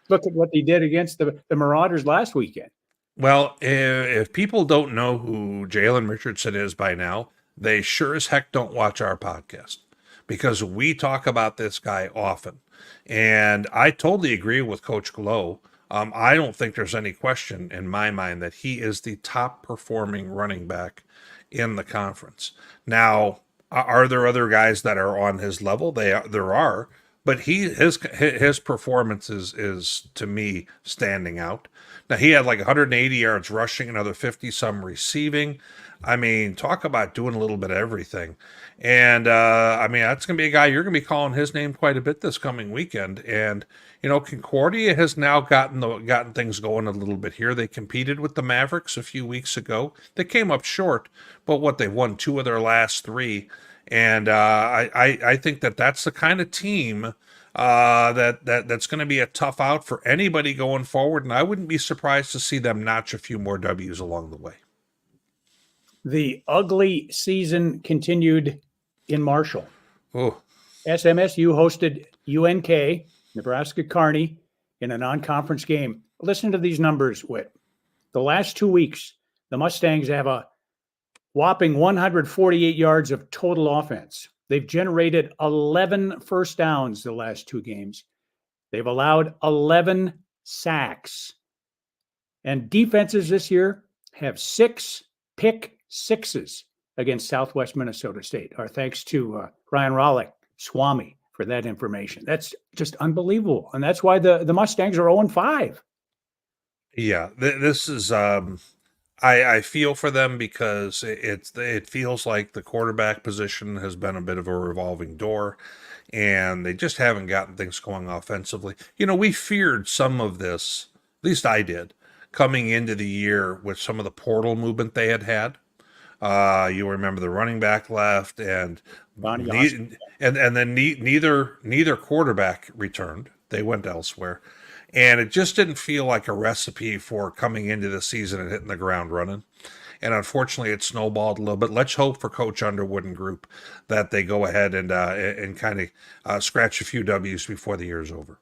Look at what they did against the Marauders last weekend. Well, if people don't know who Jalen Richardson is by now, they sure as heck don't watch our podcast because we talk about this guy often. And I totally agree with Coach Glow I don't think there's any question in my mind that he is the top performing running back in the conference. Now, are there other guys that are on his level? There are, but his performance is to me standing out. Now he had like 180 yards rushing, another 50 some receiving. I mean, talk about doing a little bit of everything. And I mean, that's going to be a guy you're going to be calling his name quite a bit this coming weekend. And Concordia has now gotten things going a little bit here. They competed with the Mavericks a few weeks ago. They came up short, but they've won 2 of their last 3. And I think that's the kind of team that's going to be a tough out for anybody going forward. And I wouldn't be surprised to see them notch a few more W's along the way. The ugly season continued in Marshall. Oh, SMSU hosted UNK, Nebraska Kearney, in a non-conference game. Listen to these numbers, Witt. The last 2 weeks, the Mustangs have a whopping 148 yards of total offense. They've generated 11 first downs the last 2 games. They've allowed 11 sacks. And defenses this year have 6 pick sixes against Southwest Minnesota State. Our thanks to Ryan Rollick, Swami, for that information. That's just unbelievable. And that's why the Mustangs are 0-5. Yeah, this is I feel for them because it feels like the quarterback position has been a bit of a revolving door, and they just haven't gotten things going offensively. We feared some of this, at least I did, coming into the year with some of the portal movement they had. You remember the running back left, and then neither quarterback returned. They went elsewhere. And it just didn't feel like a recipe for coming into the season and hitting the ground running. And unfortunately, it snowballed a little bit. Let's hope for Coach Underwood and group that they go ahead and kind of scratch a few W's before the year's over.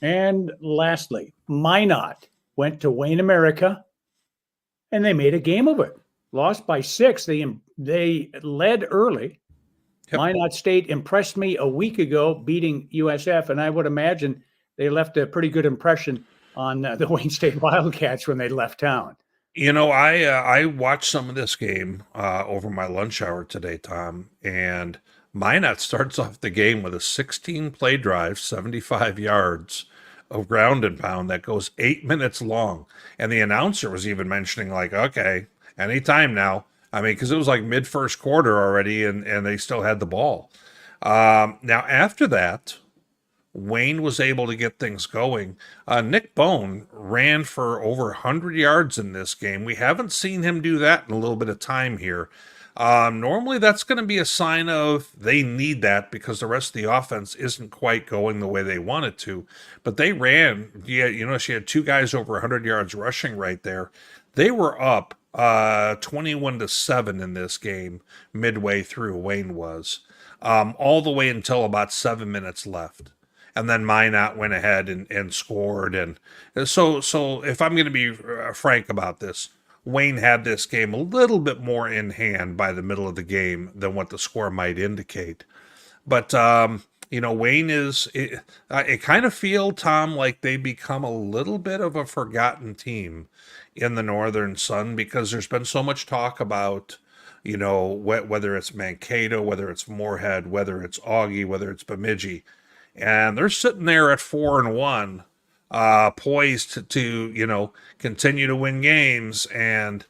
And lastly, Minot went to Wayne America, and they made a game of it. Lost by 6. They led early. Yep. Minot State impressed me a week ago, beating USF, and I would imagine they left a pretty good impression on the Wayne State Wildcats when they left town. I watched some of this game over my lunch hour today, Tom, and Minot starts off the game with a 16-play drive, 75 yards of ground and pound that goes 8 minutes long. And the announcer was even mentioning, like, okay, anytime now. I mean, because it was like mid-first quarter already, and they still had the ball. Now, after that, Wayne was able to get things going. Nick Bone ran for over 100 yards in this game. We haven't seen him do that in a little bit of time here. Normally, that's going to be a sign of they need that because the rest of the offense isn't quite going the way they want it to. But they ran. Yeah, she had 2 guys over 100 yards rushing right there. They were up 21-7 in this game midway through. Wayne was all the way until about 7 minutes left. And then Minot went ahead and scored. And so if I'm going to be frank about this, Wayne had this game a little bit more in hand by the middle of the game than what the score might indicate. But, Wayne it kind of feel, Tom, like they become a little bit of a forgotten team in the Northern Sun because there's been so much talk about, whether it's Mankato, whether it's Moorhead, whether it's Augie, whether it's Bemidji. And they're sitting there at 4-1, poised to continue to win games, and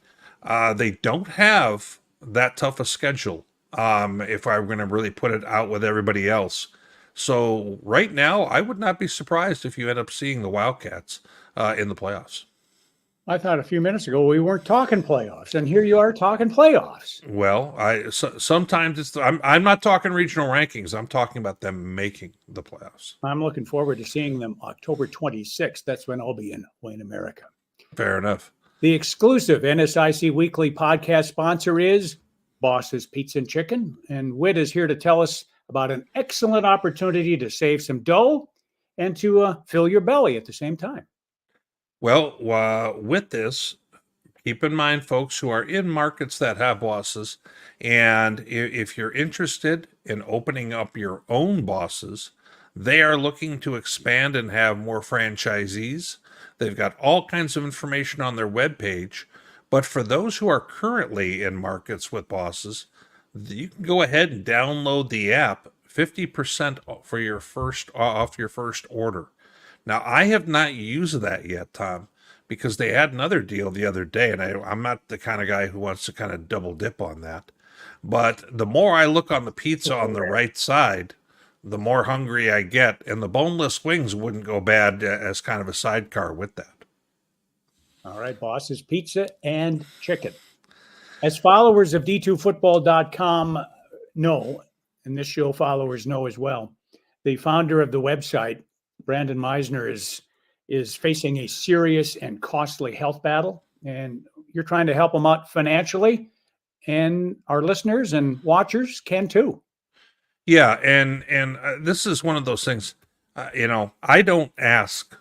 they don't have that tough a schedule. If I'm going to really put it out with everybody else, so right now I would not be surprised if you end up seeing the Wildcats in the playoffs. I thought a few minutes ago we weren't talking playoffs, and here you are talking playoffs. Well, sometimes I'm not talking regional rankings. I'm talking about them making the playoffs. I'm looking forward to seeing them October 26th. That's when I'll be in Wayne America. Fair enough. The exclusive NSIC weekly podcast sponsor is Boss's Pizza and Chicken, and Witt is here to tell us about an excellent opportunity to save some dough and to fill your belly at the same time. Well, with this, keep in mind, folks who are in markets that have bosses, and if you're interested in opening up your own bosses, they are looking to expand and have more franchisees. They've got all kinds of information on their webpage. But for those who are currently in markets with bosses, you can go ahead and download the app, 50% for your first off your first order. Now, I have not used that yet, Tom, because they had another deal the other day, and I'm not the kind of guy who wants to kind of double dip on that. But the more I look on the pizza on the right side, the more hungry I get, and the boneless wings wouldn't go bad as kind of a sidecar with that. All right, boss, is pizza and chicken. As followers of D2Football.com know, and this show followers know as well, the founder of the website, Brandon Meisner, is facing a serious and costly health battle, and you're trying to help him out financially, and our listeners and watchers can too. Yeah, and this is one of those things, I don't ask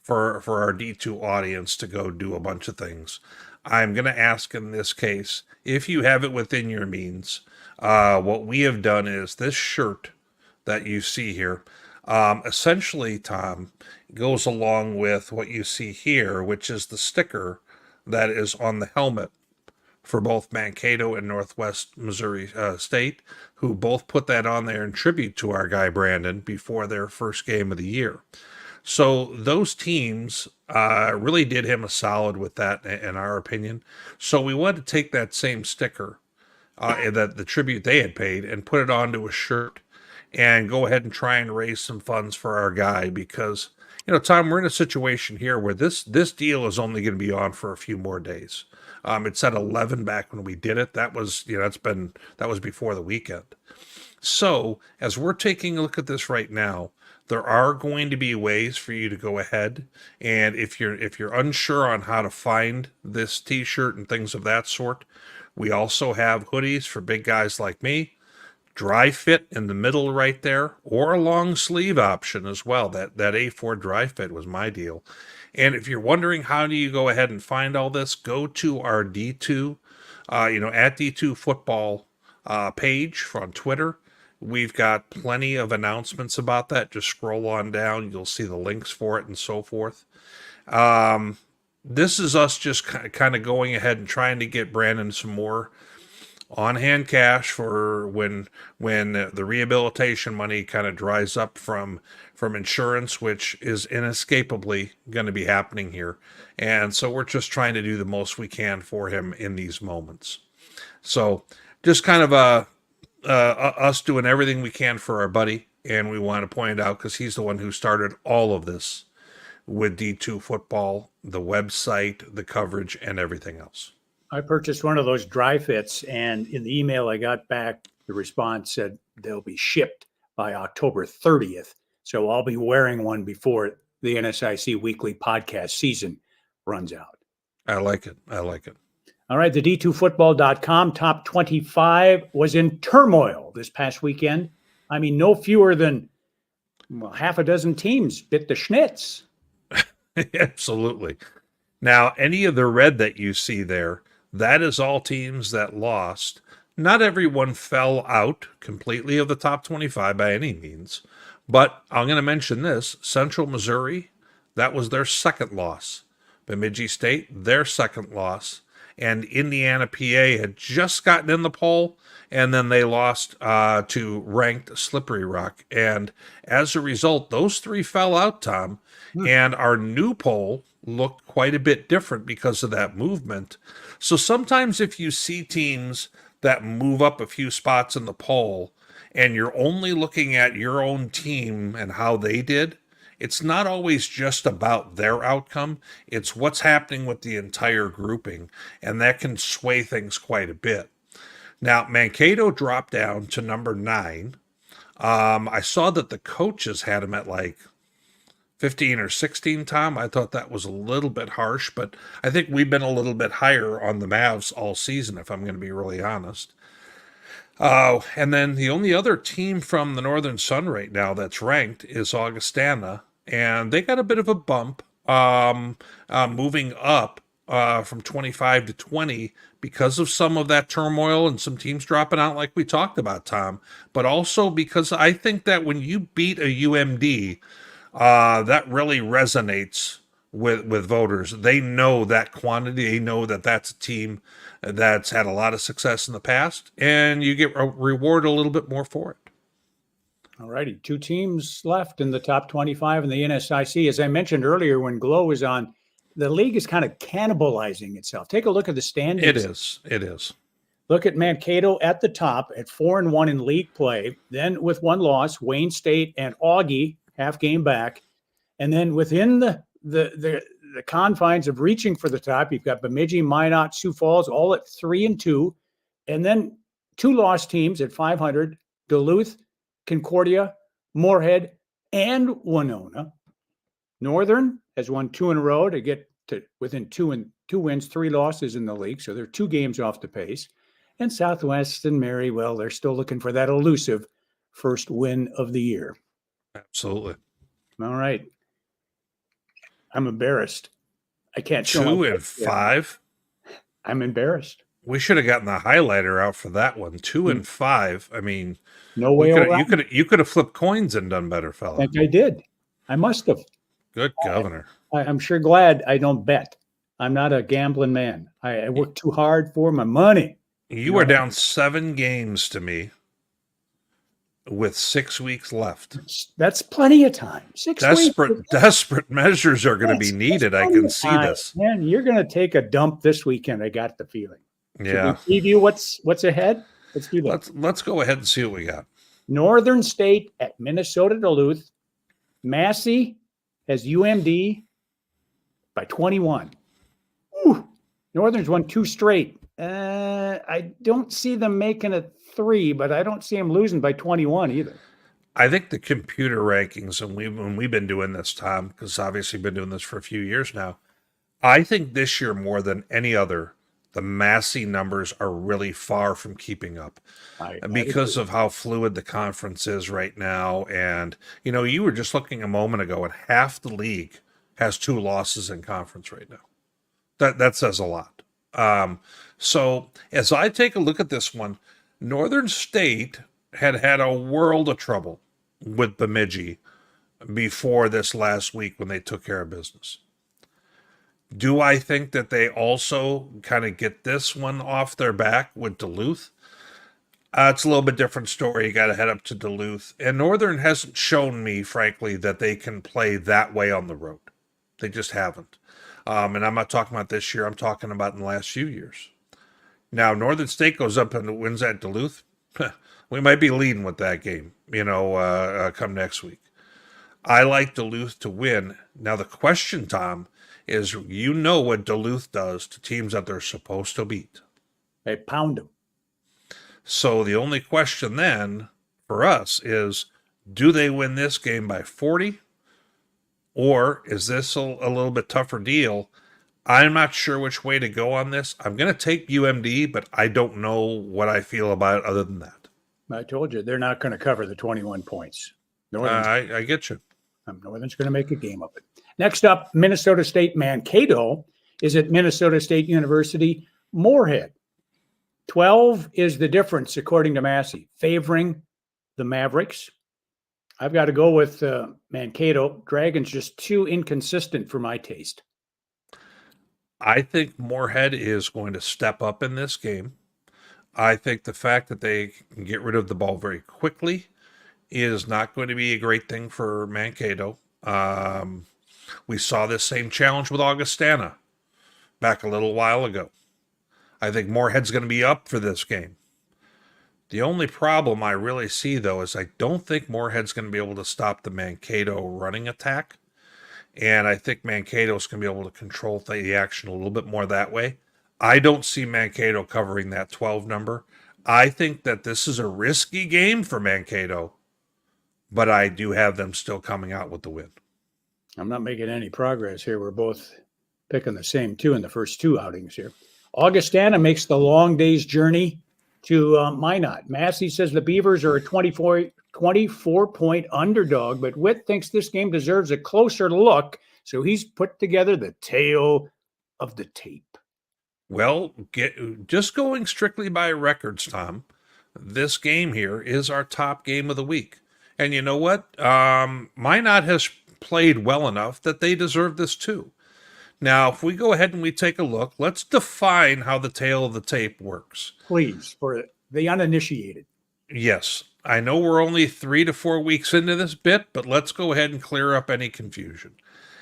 for our D2 audience to go do a bunch of things. I'm going to ask in this case, if you have it within your means, what we have done is this shirt that you see here, essentially, Tom, goes along with what you see here, which is the sticker that is on the helmet for both Mankato and Northwest Missouri State, who both put that on there in tribute to our guy Brandon before their first game of the year. So those teams really did him a solid with that, in our opinion. So we wanted to take that same sticker, that the tribute they had paid, and put it onto a shirt and go ahead and try and raise some funds for our guy, because, Tom, we're in a situation here where this deal is only going to be on for a few more days. It said 11 back when we did it. That was, that was before the weekend. So as we're taking a look at this right now, there are going to be ways for you to go ahead, and if you're unsure on how to find this t-shirt and things of that sort, we also have hoodies for big guys like me, dry fit in the middle right there, or a long sleeve option as well. That A4 dry fit was my deal. And if you're wondering how do you go ahead and find all this, go to our D2, at D2 Football page on Twitter. We've got plenty of announcements about that. Just scroll on down. You'll see the links for it and so forth. This is us just kind of going ahead and trying to get Brandon some more on-hand cash for when the rehabilitation money kind of dries up from insurance, which is inescapably going to be happening here. And so we're just trying to do the most we can for him in these moments. So just kind of us doing everything we can for our buddy, and we want to point it out because he's the one who started all of this with D2 Football, the website, the coverage, and everything else. I purchased one of those dry fits, and in the email I got back, the response said they'll be shipped by October 30th. So I'll be wearing one before the NSIC weekly podcast season runs out. I like it. I like it. All right, the D2Football.com top 25 was in turmoil this past weekend. I mean, no fewer than half a dozen teams bit the schnitz. Absolutely. Now, any of the red that you see there, that is all teams that lost. Not everyone fell out completely of the top 25 by any means, but I'm going to mention this. Central Missouri, that was their second loss. Bemidji State, their second loss. And Indiana, PA had just gotten in the poll, and then they lost to ranked Slippery Rock. And as a result, those three fell out, Tom. And our new poll looked quite a bit different because of that movement. So sometimes if you see teams that move up a few spots in the poll, and you're only looking at your own team and how they did, it's not always just about their outcome. It's what's happening with the entire grouping, and that can sway things quite a bit. Now, Mankato dropped down to number 9. I saw that the coaches had him at like 15 or 16, Tom. I thought that was a little bit harsh, but I think we've been a little bit higher on the Mavs all season, if I'm going to be really honest. And then the only other team from the Northern Sun right now that's ranked is Augustana, and they got a bit of a bump moving up from 25 to 20 because of some of that turmoil and some teams dropping out like we talked about, Tom, but also because I think that when you beat a UMD, that really resonates with voters. They know that quantity. They know that that's a team that's had a lot of success in the past, and you get rewarded a little bit more for it. All righty. 2 teams left in the top 25 in the NSIC. As I mentioned earlier, when Glow was on, the league is kind of cannibalizing itself. Take a look at the standings. It is. It is. Look at Mankato at the top at 4-1 in league play. Then with 1 loss, Wayne State and Augie half game back. And then within the confines of reaching for the top, you've got Bemidji, Minot, Sioux Falls, all at 3-2. And then 2 lost teams at 500, Duluth, Concordia, Moorhead, and Winona. Northern has won 2 in a row to get to within 2 wins, 3 losses in the league. So they're 2 games off the pace. And Southwest and Mary, well, they're still looking for that elusive first win of the year. Absolutely. All right. I'm embarrassed. I can't show 2 and 5. I'm embarrassed. We should have gotten the highlighter out for that one. 2 and 5. I mean, no way around. You could have flipped coins and done better, fella. I think I did. I must have. Good governor. I'm sure glad I don't bet. I'm not a gambling man. I work too hard for my money. You are down 7 games to me with 6 weeks left. That's plenty of time. 6 weeks. Desperate measures are going to be needed. I can see this. Man, you're going to take a dump this weekend. I got the feeling. Yeah. Should we preview what's ahead? Let's do that. Let's go ahead and see what we got. Northern State at Minnesota Duluth. Massey has UMD by 21. Ooh, Northern's won 2 straight. I don't see them making it 3, but I don't see them losing by 21 either. I think the computer rankings, and when we've been doing this, Tom, because obviously been doing this for a few years now, I think this year more than any other, the Massey numbers are really far from keeping up because of how fluid the conference is right now. And, you know, you were just looking a moment ago, and half the league has 2 losses in conference right now. That says a lot. So as I take a look at this one, Northern State had a world of trouble with Bemidji before this last week when they took care of business. Do I think that they also kind of get this one off their back with Duluth? It's a little bit different story. You got to head up to Duluth. And Northern hasn't shown me, frankly, that they can play that way on the road. They just haven't. And I'm not talking about this year. I'm talking about in the last few years. Now, Northern State goes up and wins at Duluth. We might be leading with that game, come next week. I like Duluth to win. Now, the question, Tom, is what Duluth does to teams that they're supposed to beat. They pound them. So the only question then for us is, do they win this game by 40? Or is this a little bit tougher deal? I'm not sure which way to go on this. I'm going to take UMD, but I don't know what I feel about it other than that. I told you, they're not going to cover the 21 points. I get you. Northern's going to make a game of it. Next up, Minnesota State Mankato is at Minnesota State University Moorhead. 12 is the difference, according to Massey, favoring the Mavericks. I've got to go with Mankato. Dragons just too inconsistent for my taste. I think Moorhead is going to step up in this game. I think the fact that they can get rid of the ball very quickly is not going to be a great thing for Mankato. We saw this same challenge with Augustana back a little while ago. I think Moorhead's going to be up for this game. The only problem I really see, though, is I don't think Moorhead's going to be able to stop the Mankato running attack. And I think Mankato's going to be able to control the action a little bit more that way. I don't see Mankato covering that 12 number. I think that this is a risky game for Mankato, but I do have them still coming out with the win. I'm not making any progress here. We're both picking the same 2 in the first 2 outings here. Augustana makes the long day's journey to Minot. Massey says the Beavers are a 24-point underdog, but Witt thinks this game deserves a closer look, so he's put together the tale of the tape. Well, just going strictly by records, Tom, this game here is our top game of the week. And you know what? Minot has played well enough that they deserve this too. Now, if we go ahead and we take a look, let's define how the tail of the tape works. Please, for the uninitiated. Yes, I know we're only 3 to 4 weeks into this bit, but let's go ahead and clear up any confusion.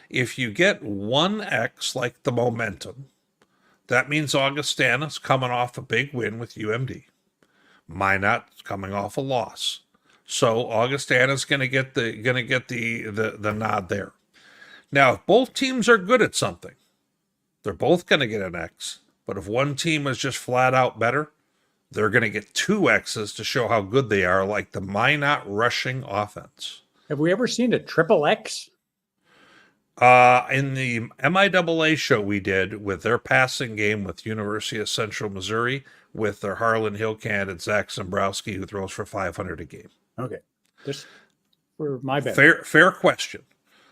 If you get 1x like the momentum, that means Augustana's coming off a big win with UMD. Minot's coming off a loss. So Augustana's going to get the nod there. Now, if both teams are good at something, they're both going to get an X. But if one team is just flat out better, they're going to get 2 X's to show how good they are, like the Minot rushing offense. Have we ever seen a triple X? In the MIAA show we did with their passing game with University of Central Missouri, with their Harlan Hill candidate, Zach Zembrowski, who throws for 500 a game. Okay. Just for my bad. Fair question.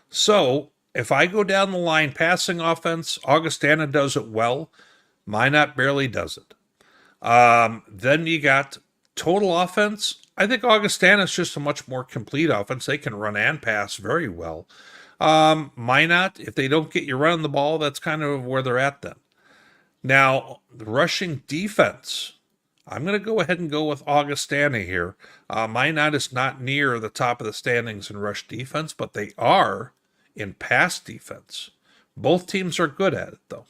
So if I go down the line, passing offense, Augustana does it well. Minot barely does it. Then you got total offense. I think Augustana is just a much more complete offense. They can run and pass very well. Minot, if they don't get you running the ball, that's kind of where they're at then. Now, the rushing defense, I'm going to go ahead and go with Augustana here. Minot is not near the top of the standings in rush defense, but they are in pass defense. Both teams are good at it, though.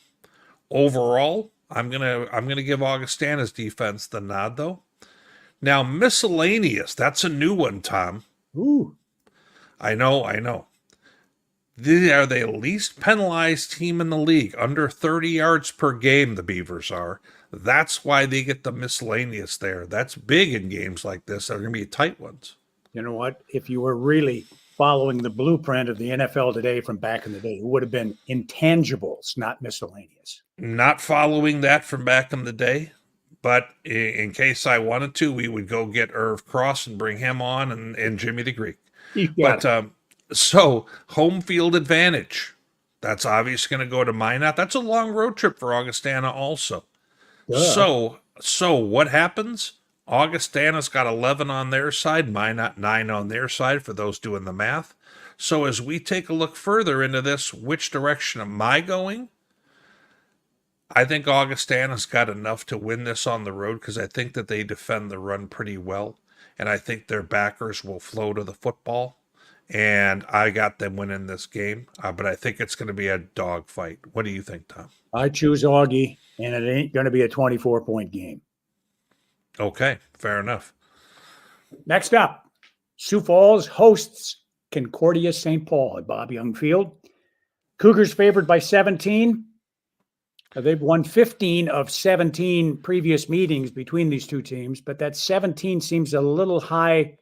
Overall, I'm gonna give Augustana's defense the nod, though. Now, miscellaneous, that's a new one, Tom. Ooh. I know. They are the least penalized team in the league, under 30 yards per game, the Beavers are. That's why they get the miscellaneous there. That's big in games like this. They're going to be tight ones. You know what? If you were really following the blueprint of the NFL today from back in the day, it would have been intangibles, not miscellaneous. Not following that from back in the day, but in case I wanted to, we would go get Irv Cross and bring him on and Jimmy the Greek. So, home field advantage. That's obviously going to go to Minot. That's a long road trip for Augustana also. Yeah. So what happens? Augustana's got 11 on their side, Minot 9 on their side for those doing the math. So as we take a look further into this, which direction am I going? I think Augustana's got enough to win this on the road because I think that they defend the run pretty well. And I think their backers will flow to the football. And I got them winning this game, but I think it's going to be a dogfight. What do you think, Tom? I choose Augie, and it ain't going to be a 24-point game. Okay, fair enough. Next up, Sioux Falls hosts Concordia St. Paul at Bob Young Field. Cougars favored by 17. They've won 15 of 17 previous meetings between these two teams, but that 17 seems a little high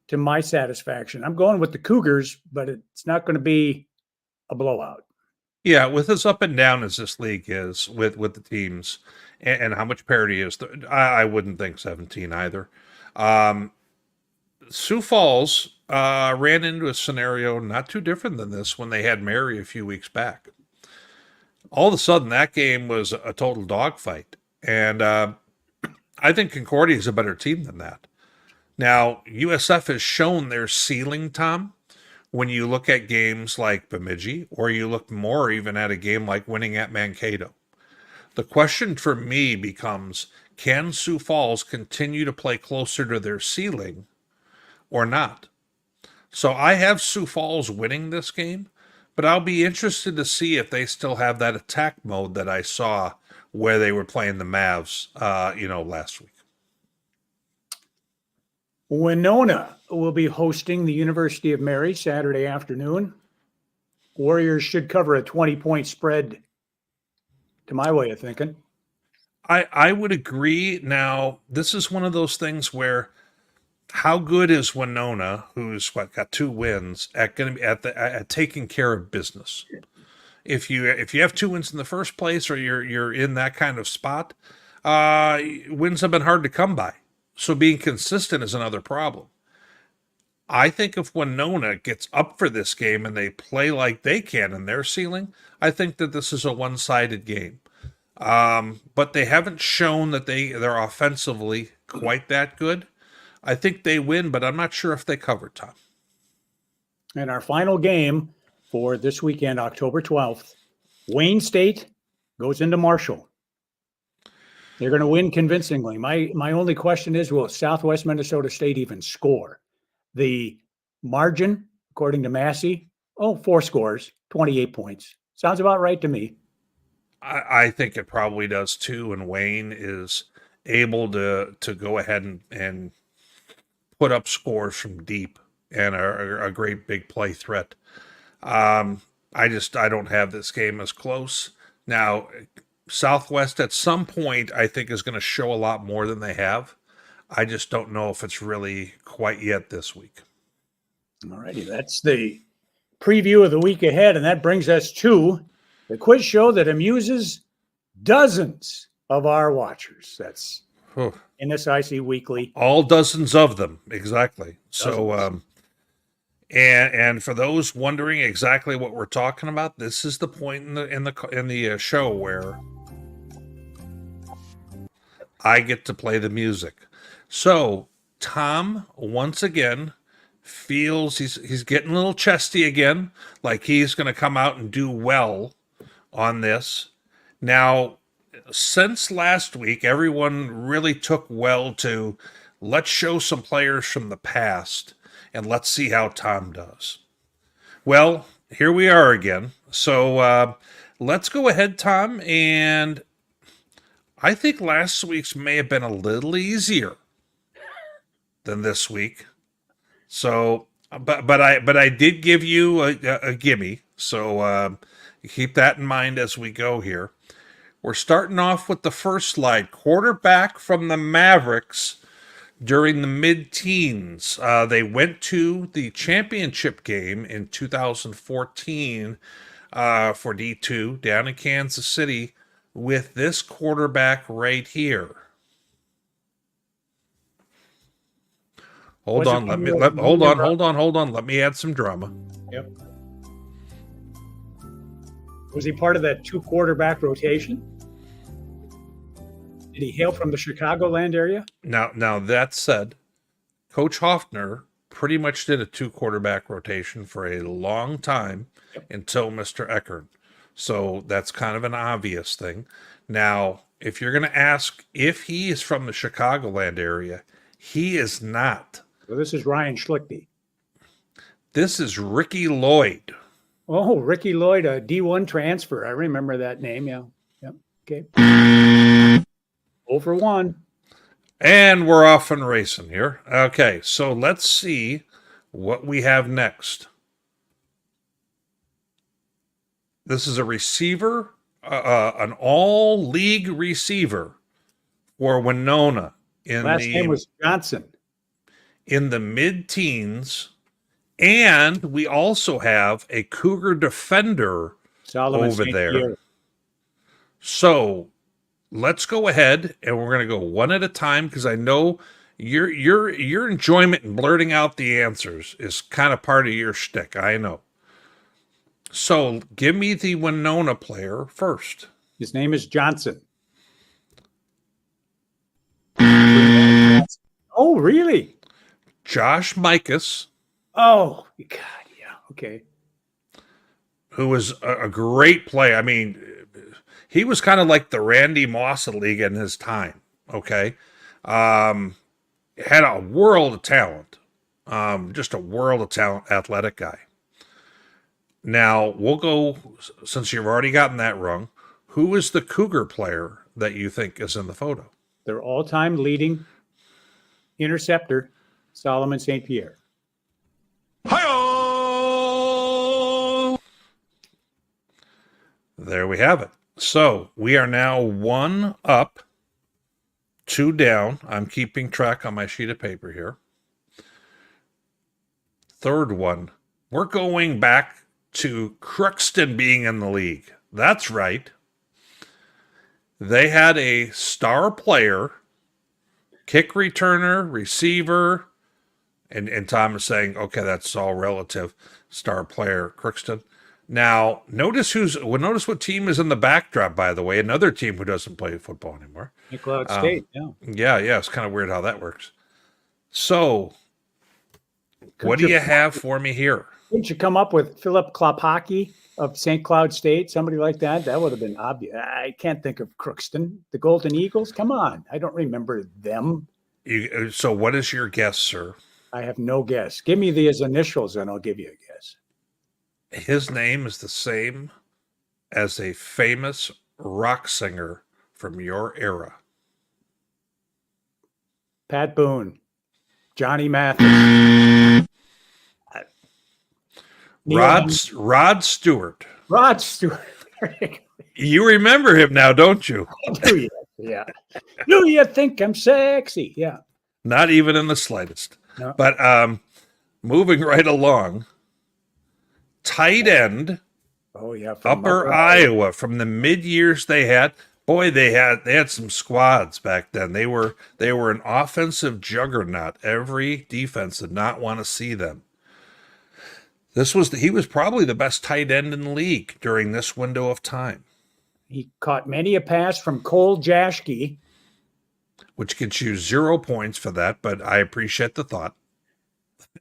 to my satisfaction. I'm going with the Cougars, but it's not going to be a blowout. Yeah, with as up and down as this league is with the teams and how much parity is, I wouldn't think 17 either. Sioux Falls ran into a scenario not too different than this when they had Mary a few weeks back. All of a sudden, that game was a total dogfight. And I think Concordia is a better team than that. Now, USF has shown their ceiling, Tom, when you look at games like Bemidji, or you look more even at a game like winning at Mankato. The question for me becomes, can Sioux Falls continue to play closer to their ceiling or not? So I have Sioux Falls winning this game, but I'll be interested to see if they still have that attack mode that I saw where they were playing the Mavs, last week. Winona will be hosting the University of Mary Saturday afternoon. Warriors should cover a 20-point spread, to my way of thinking. I would agree. Now, this is one of those things where how good is Winona, who's got 2 wins, at going to be at taking care of business? If you have 2 wins in the first place, or you're in that kind of spot, wins have been hard to come by. So being consistent is another problem. I think if Winona gets up for this game and they play like they can in their ceiling, I think that this is a one-sided game. But they haven't shown that they're offensively quite that good. I think they win, but I'm not sure if they cover, Tom. And our final game for this weekend, October 12th, Wayne State goes into Marshall. They're going to win convincingly. My only question is, will Southwest Minnesota State even score? The margin, according to Massey, 4 scores, 28 points. Sounds about right to me. I think it probably does too, and Wayne is able to go ahead and put up scores from deep and a great big play threat. I don't have this game as close. Now, Southwest at some point I think is going to show a lot more than they have. I just don't know if it's really quite yet this week. All righty, that's the preview of the week ahead, and that brings us to the quiz show that amuses dozens of our watchers. That's NSIC Weekly. All dozens of them, exactly. So, and for those wondering exactly what we're talking about, this is the point in the show where I get to play the music. So Tom once again feels he's getting a little chesty again, like he's going to come out and do well on this. Now, since last week, everyone really took well to let's show some players from the past and let's see how Tom does. Well, here we are again. So let's go ahead, Tom, and I think last week's may have been a little easier than this week. So, but I did give you a gimme. So keep that in mind as we go here. We're starting off with the first slide. Quarterback from the Mavericks during the mid-teens. They went to the championship game in 2014 for D2 down in Kansas City with this quarterback right here. Hold on. Let me add some drama. Yep. Was he part of that 2 quarterback rotation? Did he hail from the Chicagoland area? Now that said, Coach Hoffner pretty much did a 2 quarterback rotation for a long time until Mr. Eckerd. So that's kind of an obvious thing. Now, if you're going to ask if he is from the Chicagoland area, he is not. Well, this is Ryan Schlichty. This is Ricky Lloyd. Oh, Ricky Lloyd, a D1 transfer. I remember that name. Yeah. Yep. Okay. 0 for 1. And we're off and racing here. Okay, so let's see what we have next. This is a receiver, an all-league receiver for Winona. Last name was Johnson. In the mid-teens. And we also have a Cougar defender Solomon over St. there. Pierre. So let's go ahead and we're going to go one at a time because I know your enjoyment in blurting out the answers is kind of part of your shtick. I know. So give me the Winona player first. His name is Johnson. Oh, really? Josh Mikas. Oh, God, yeah. Okay. Who was a great player. I mean, he was kind of like the Randy Moss of the league in his time. Okay. Had a world of talent. Just a world of talent, athletic guy. Now, we'll go, since you've already gotten that wrong, who is the Cougar player that you think is in the photo? Their all-time leading interceptor, Solomon St. Pierre. Hi-oh! There we have it. So we are now 1 up, 2 down. I'm keeping track on my sheet of paper here. Third one. We're going back to Crookston being in the league. That's right. They had a star player, kick returner, receiver, and Tom is saying, okay, that's all relative. Star player, Crookston. Now, notice what team is in the backdrop, by the way. Another team who doesn't play football anymore. McLeod State, yeah. Yeah, it's kind of weird how that works. So, What do you have for me here? Didn't you come up with Philip Klopaki of St. Cloud State? Somebody like that? That would have been obvious. I can't think of Crookston. The Golden Eagles? Come on. I don't remember them. So what is your guess, sir? I have no guess. Give me his initials and I'll give you a guess. His name is the same as a famous rock singer from your era. Pat Boone. Johnny Mathis. Rod Stewart. Rod Stewart. You remember him now, don't you? Do you? Yeah. Do you think I'm sexy? Yeah. Not even in the slightest. No. But moving right along, tight end, Oh yeah. Upper Iowa, from the mid years they had. Boy, they had some squads back then. They were an offensive juggernaut. Every defense did not want to see them. He was probably the best tight end in the league during this window of time. He caught many a pass from Cole Jaschke. Which gets you 0 points for that, but I appreciate the thought.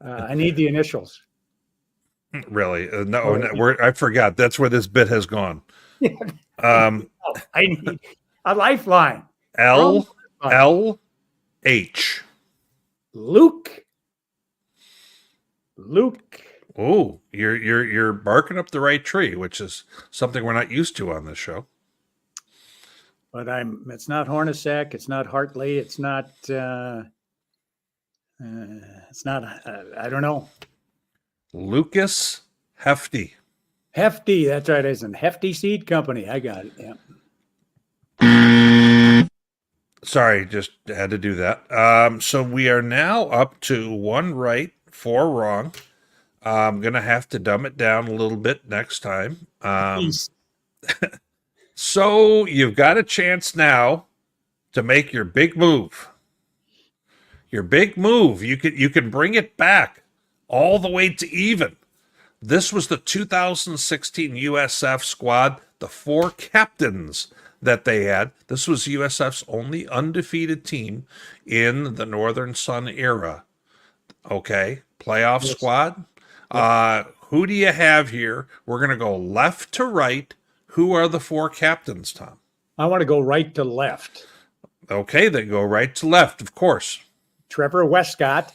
I need the initials. Really? I forgot. That's where this bit has gone. I need a lifeline. LH. Luke. Oh, you're barking up the right tree, which is something we're not used to on this show. But it's not Hornacek, it's not Hartley, it's not I don't know. Lucas Hefty. Hefty, that's right. It's a Hefty Seed Company. I got it. Yeah. Sorry, just had to do that. So we are now up to 1 right, 4 wrong. I'm going to have to dumb it down a little bit next time. So you've got a chance now to make your big move. Your big move. You can bring it back all the way to even. This was the 2016 USF squad, the 4 captains that they had. This was USF's only undefeated team in the Northern Sun era. Okay, playoff squad. Who do you have here? We're going to go left to right. Who are the 4 captains, Tom? I want to go right to left. Okay, then go right to left, of course. Trevor Westcott.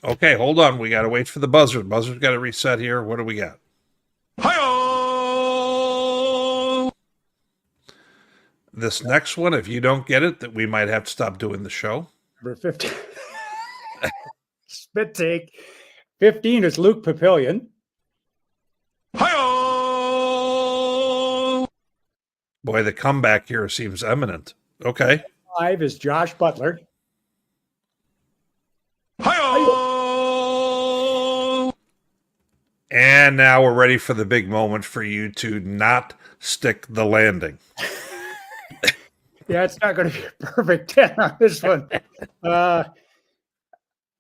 Okay, hold on. We got to wait for the buzzer. The buzzer's got to reset here. What do we got? Hi-oh! This next one, if you don't get it, that we might have to stop doing the show. Number 15. Spit take. 15 is Luke Papillion. Hi-oh! Boy, the comeback here seems imminent. Okay. 5 is Josh Butler. Hi-oh! And now we're ready for the big moment for you to not stick the landing. Yeah, it's not going to be a perfect 10 on this one.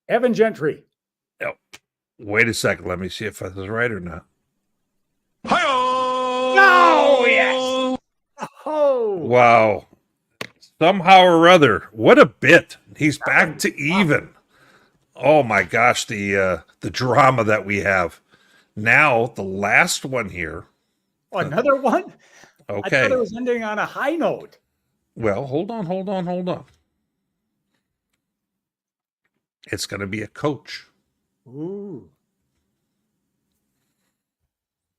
Evan Gentry. Oh, wait a second. Let me see if this is right or not. Hi-oh! No, yes. Oh. Wow. Somehow or other, what a bit. He's back to even. Oh my gosh, the drama that we have. Now, the last one here. Oh, another one? Okay. I thought it was ending on a high note. Well, hold on. It's going to be a coach. Ooh.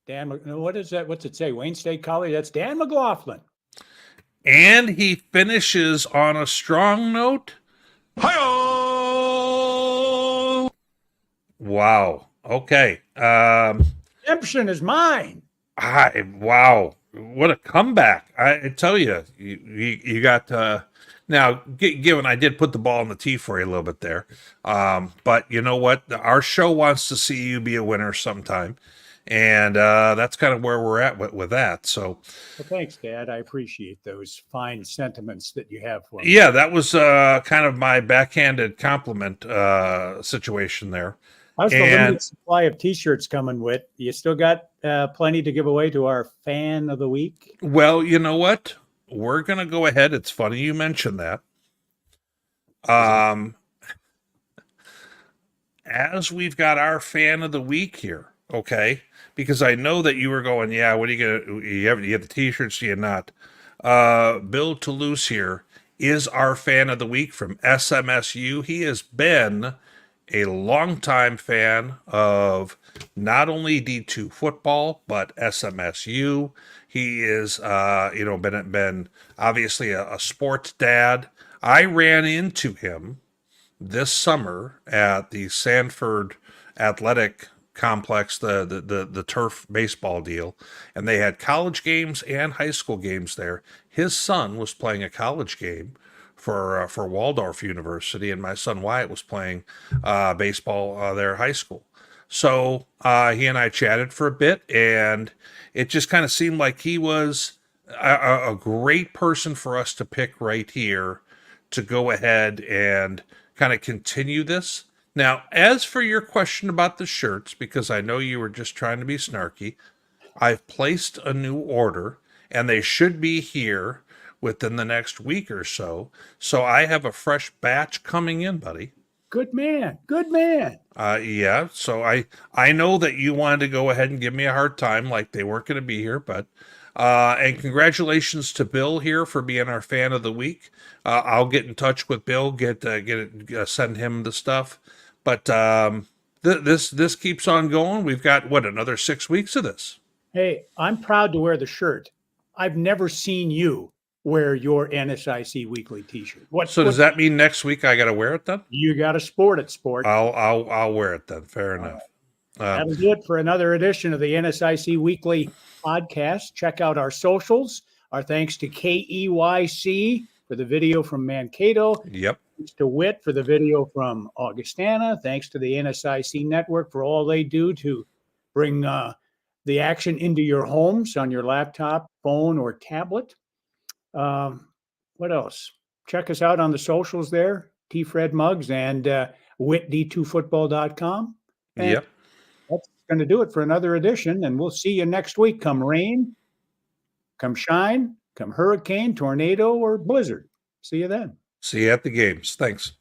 Dan, what is that? What's it say? Wayne State College? That's Dan McLaughlin. And he finishes on a strong note. Hi-oh! Wow. Okay. Redemption is mine. Wow. What a comeback. I tell you, you got now, given I did put the ball on the tee for you a little bit there. But you know what? Our show wants to see you be a winner sometime. And that's kind of where we're at with that. So, well, thanks, Dad. I appreciate those fine sentiments that you have for me. Yeah, that was kind of my backhanded compliment situation there. How's the limited supply of T-shirts coming, Witt? You still got plenty to give away to our fan of the week? Well, you know what? We're going to go ahead. It's funny you mentioned that. as we've got our fan of the week here, okay? Because I know that you were going, yeah, what are you gonna you have the t-shirts, do you not? Bill Toulouse here is our fan of the week from SMSU. He has been a longtime fan of not only D2 football but SMSU. He is, been obviously a sports dad. I ran into him this summer at the Sanford Athletic Complex, the turf baseball deal, and they had college games and high school games there. His son was playing a college game for Waldorf University, and my son Wyatt was playing baseball there at high school. So he and I chatted for a bit, and it just kind of seemed like he was a great person for us to pick right here to go ahead and kind of continue this. Now, as for your question about the shirts, because I know you were just trying to be snarky, I've placed a new order, and they should be here within the next week or so. So I have a fresh batch coming in, buddy. Good man. Good man. Yeah. So I know that you wanted to go ahead and give me a hard time, like they weren't going to be here, but and congratulations to Bill here for being our fan of the week. I'll get in touch with Bill, send him the stuff. But this keeps on going. We've got another 6 weeks of this. Hey, I'm proud to wear the shirt. I've never seen you wear your NSIC weekly T-shirt. Does that mean next week I got to wear it then? You got to sport it, sport. I'll wear it then. Fair enough. That'll do it for another edition of the NSIC Weekly Podcast. Check out our socials. Our thanks to KEYC for the video from Mankato. Yep. Thanks to Witt for the video from Augustana. Thanks to the NSIC Network for all they do to bring the action into your homes on your laptop, phone, or tablet. What else? Check us out on the socials there, T-Fred Muggs and WittD2Football.com. And yep. That's going to do it for another edition, and we'll see you next week. Come rain, come shine, come hurricane, tornado, or blizzard. See you then. See you at the games. Thanks.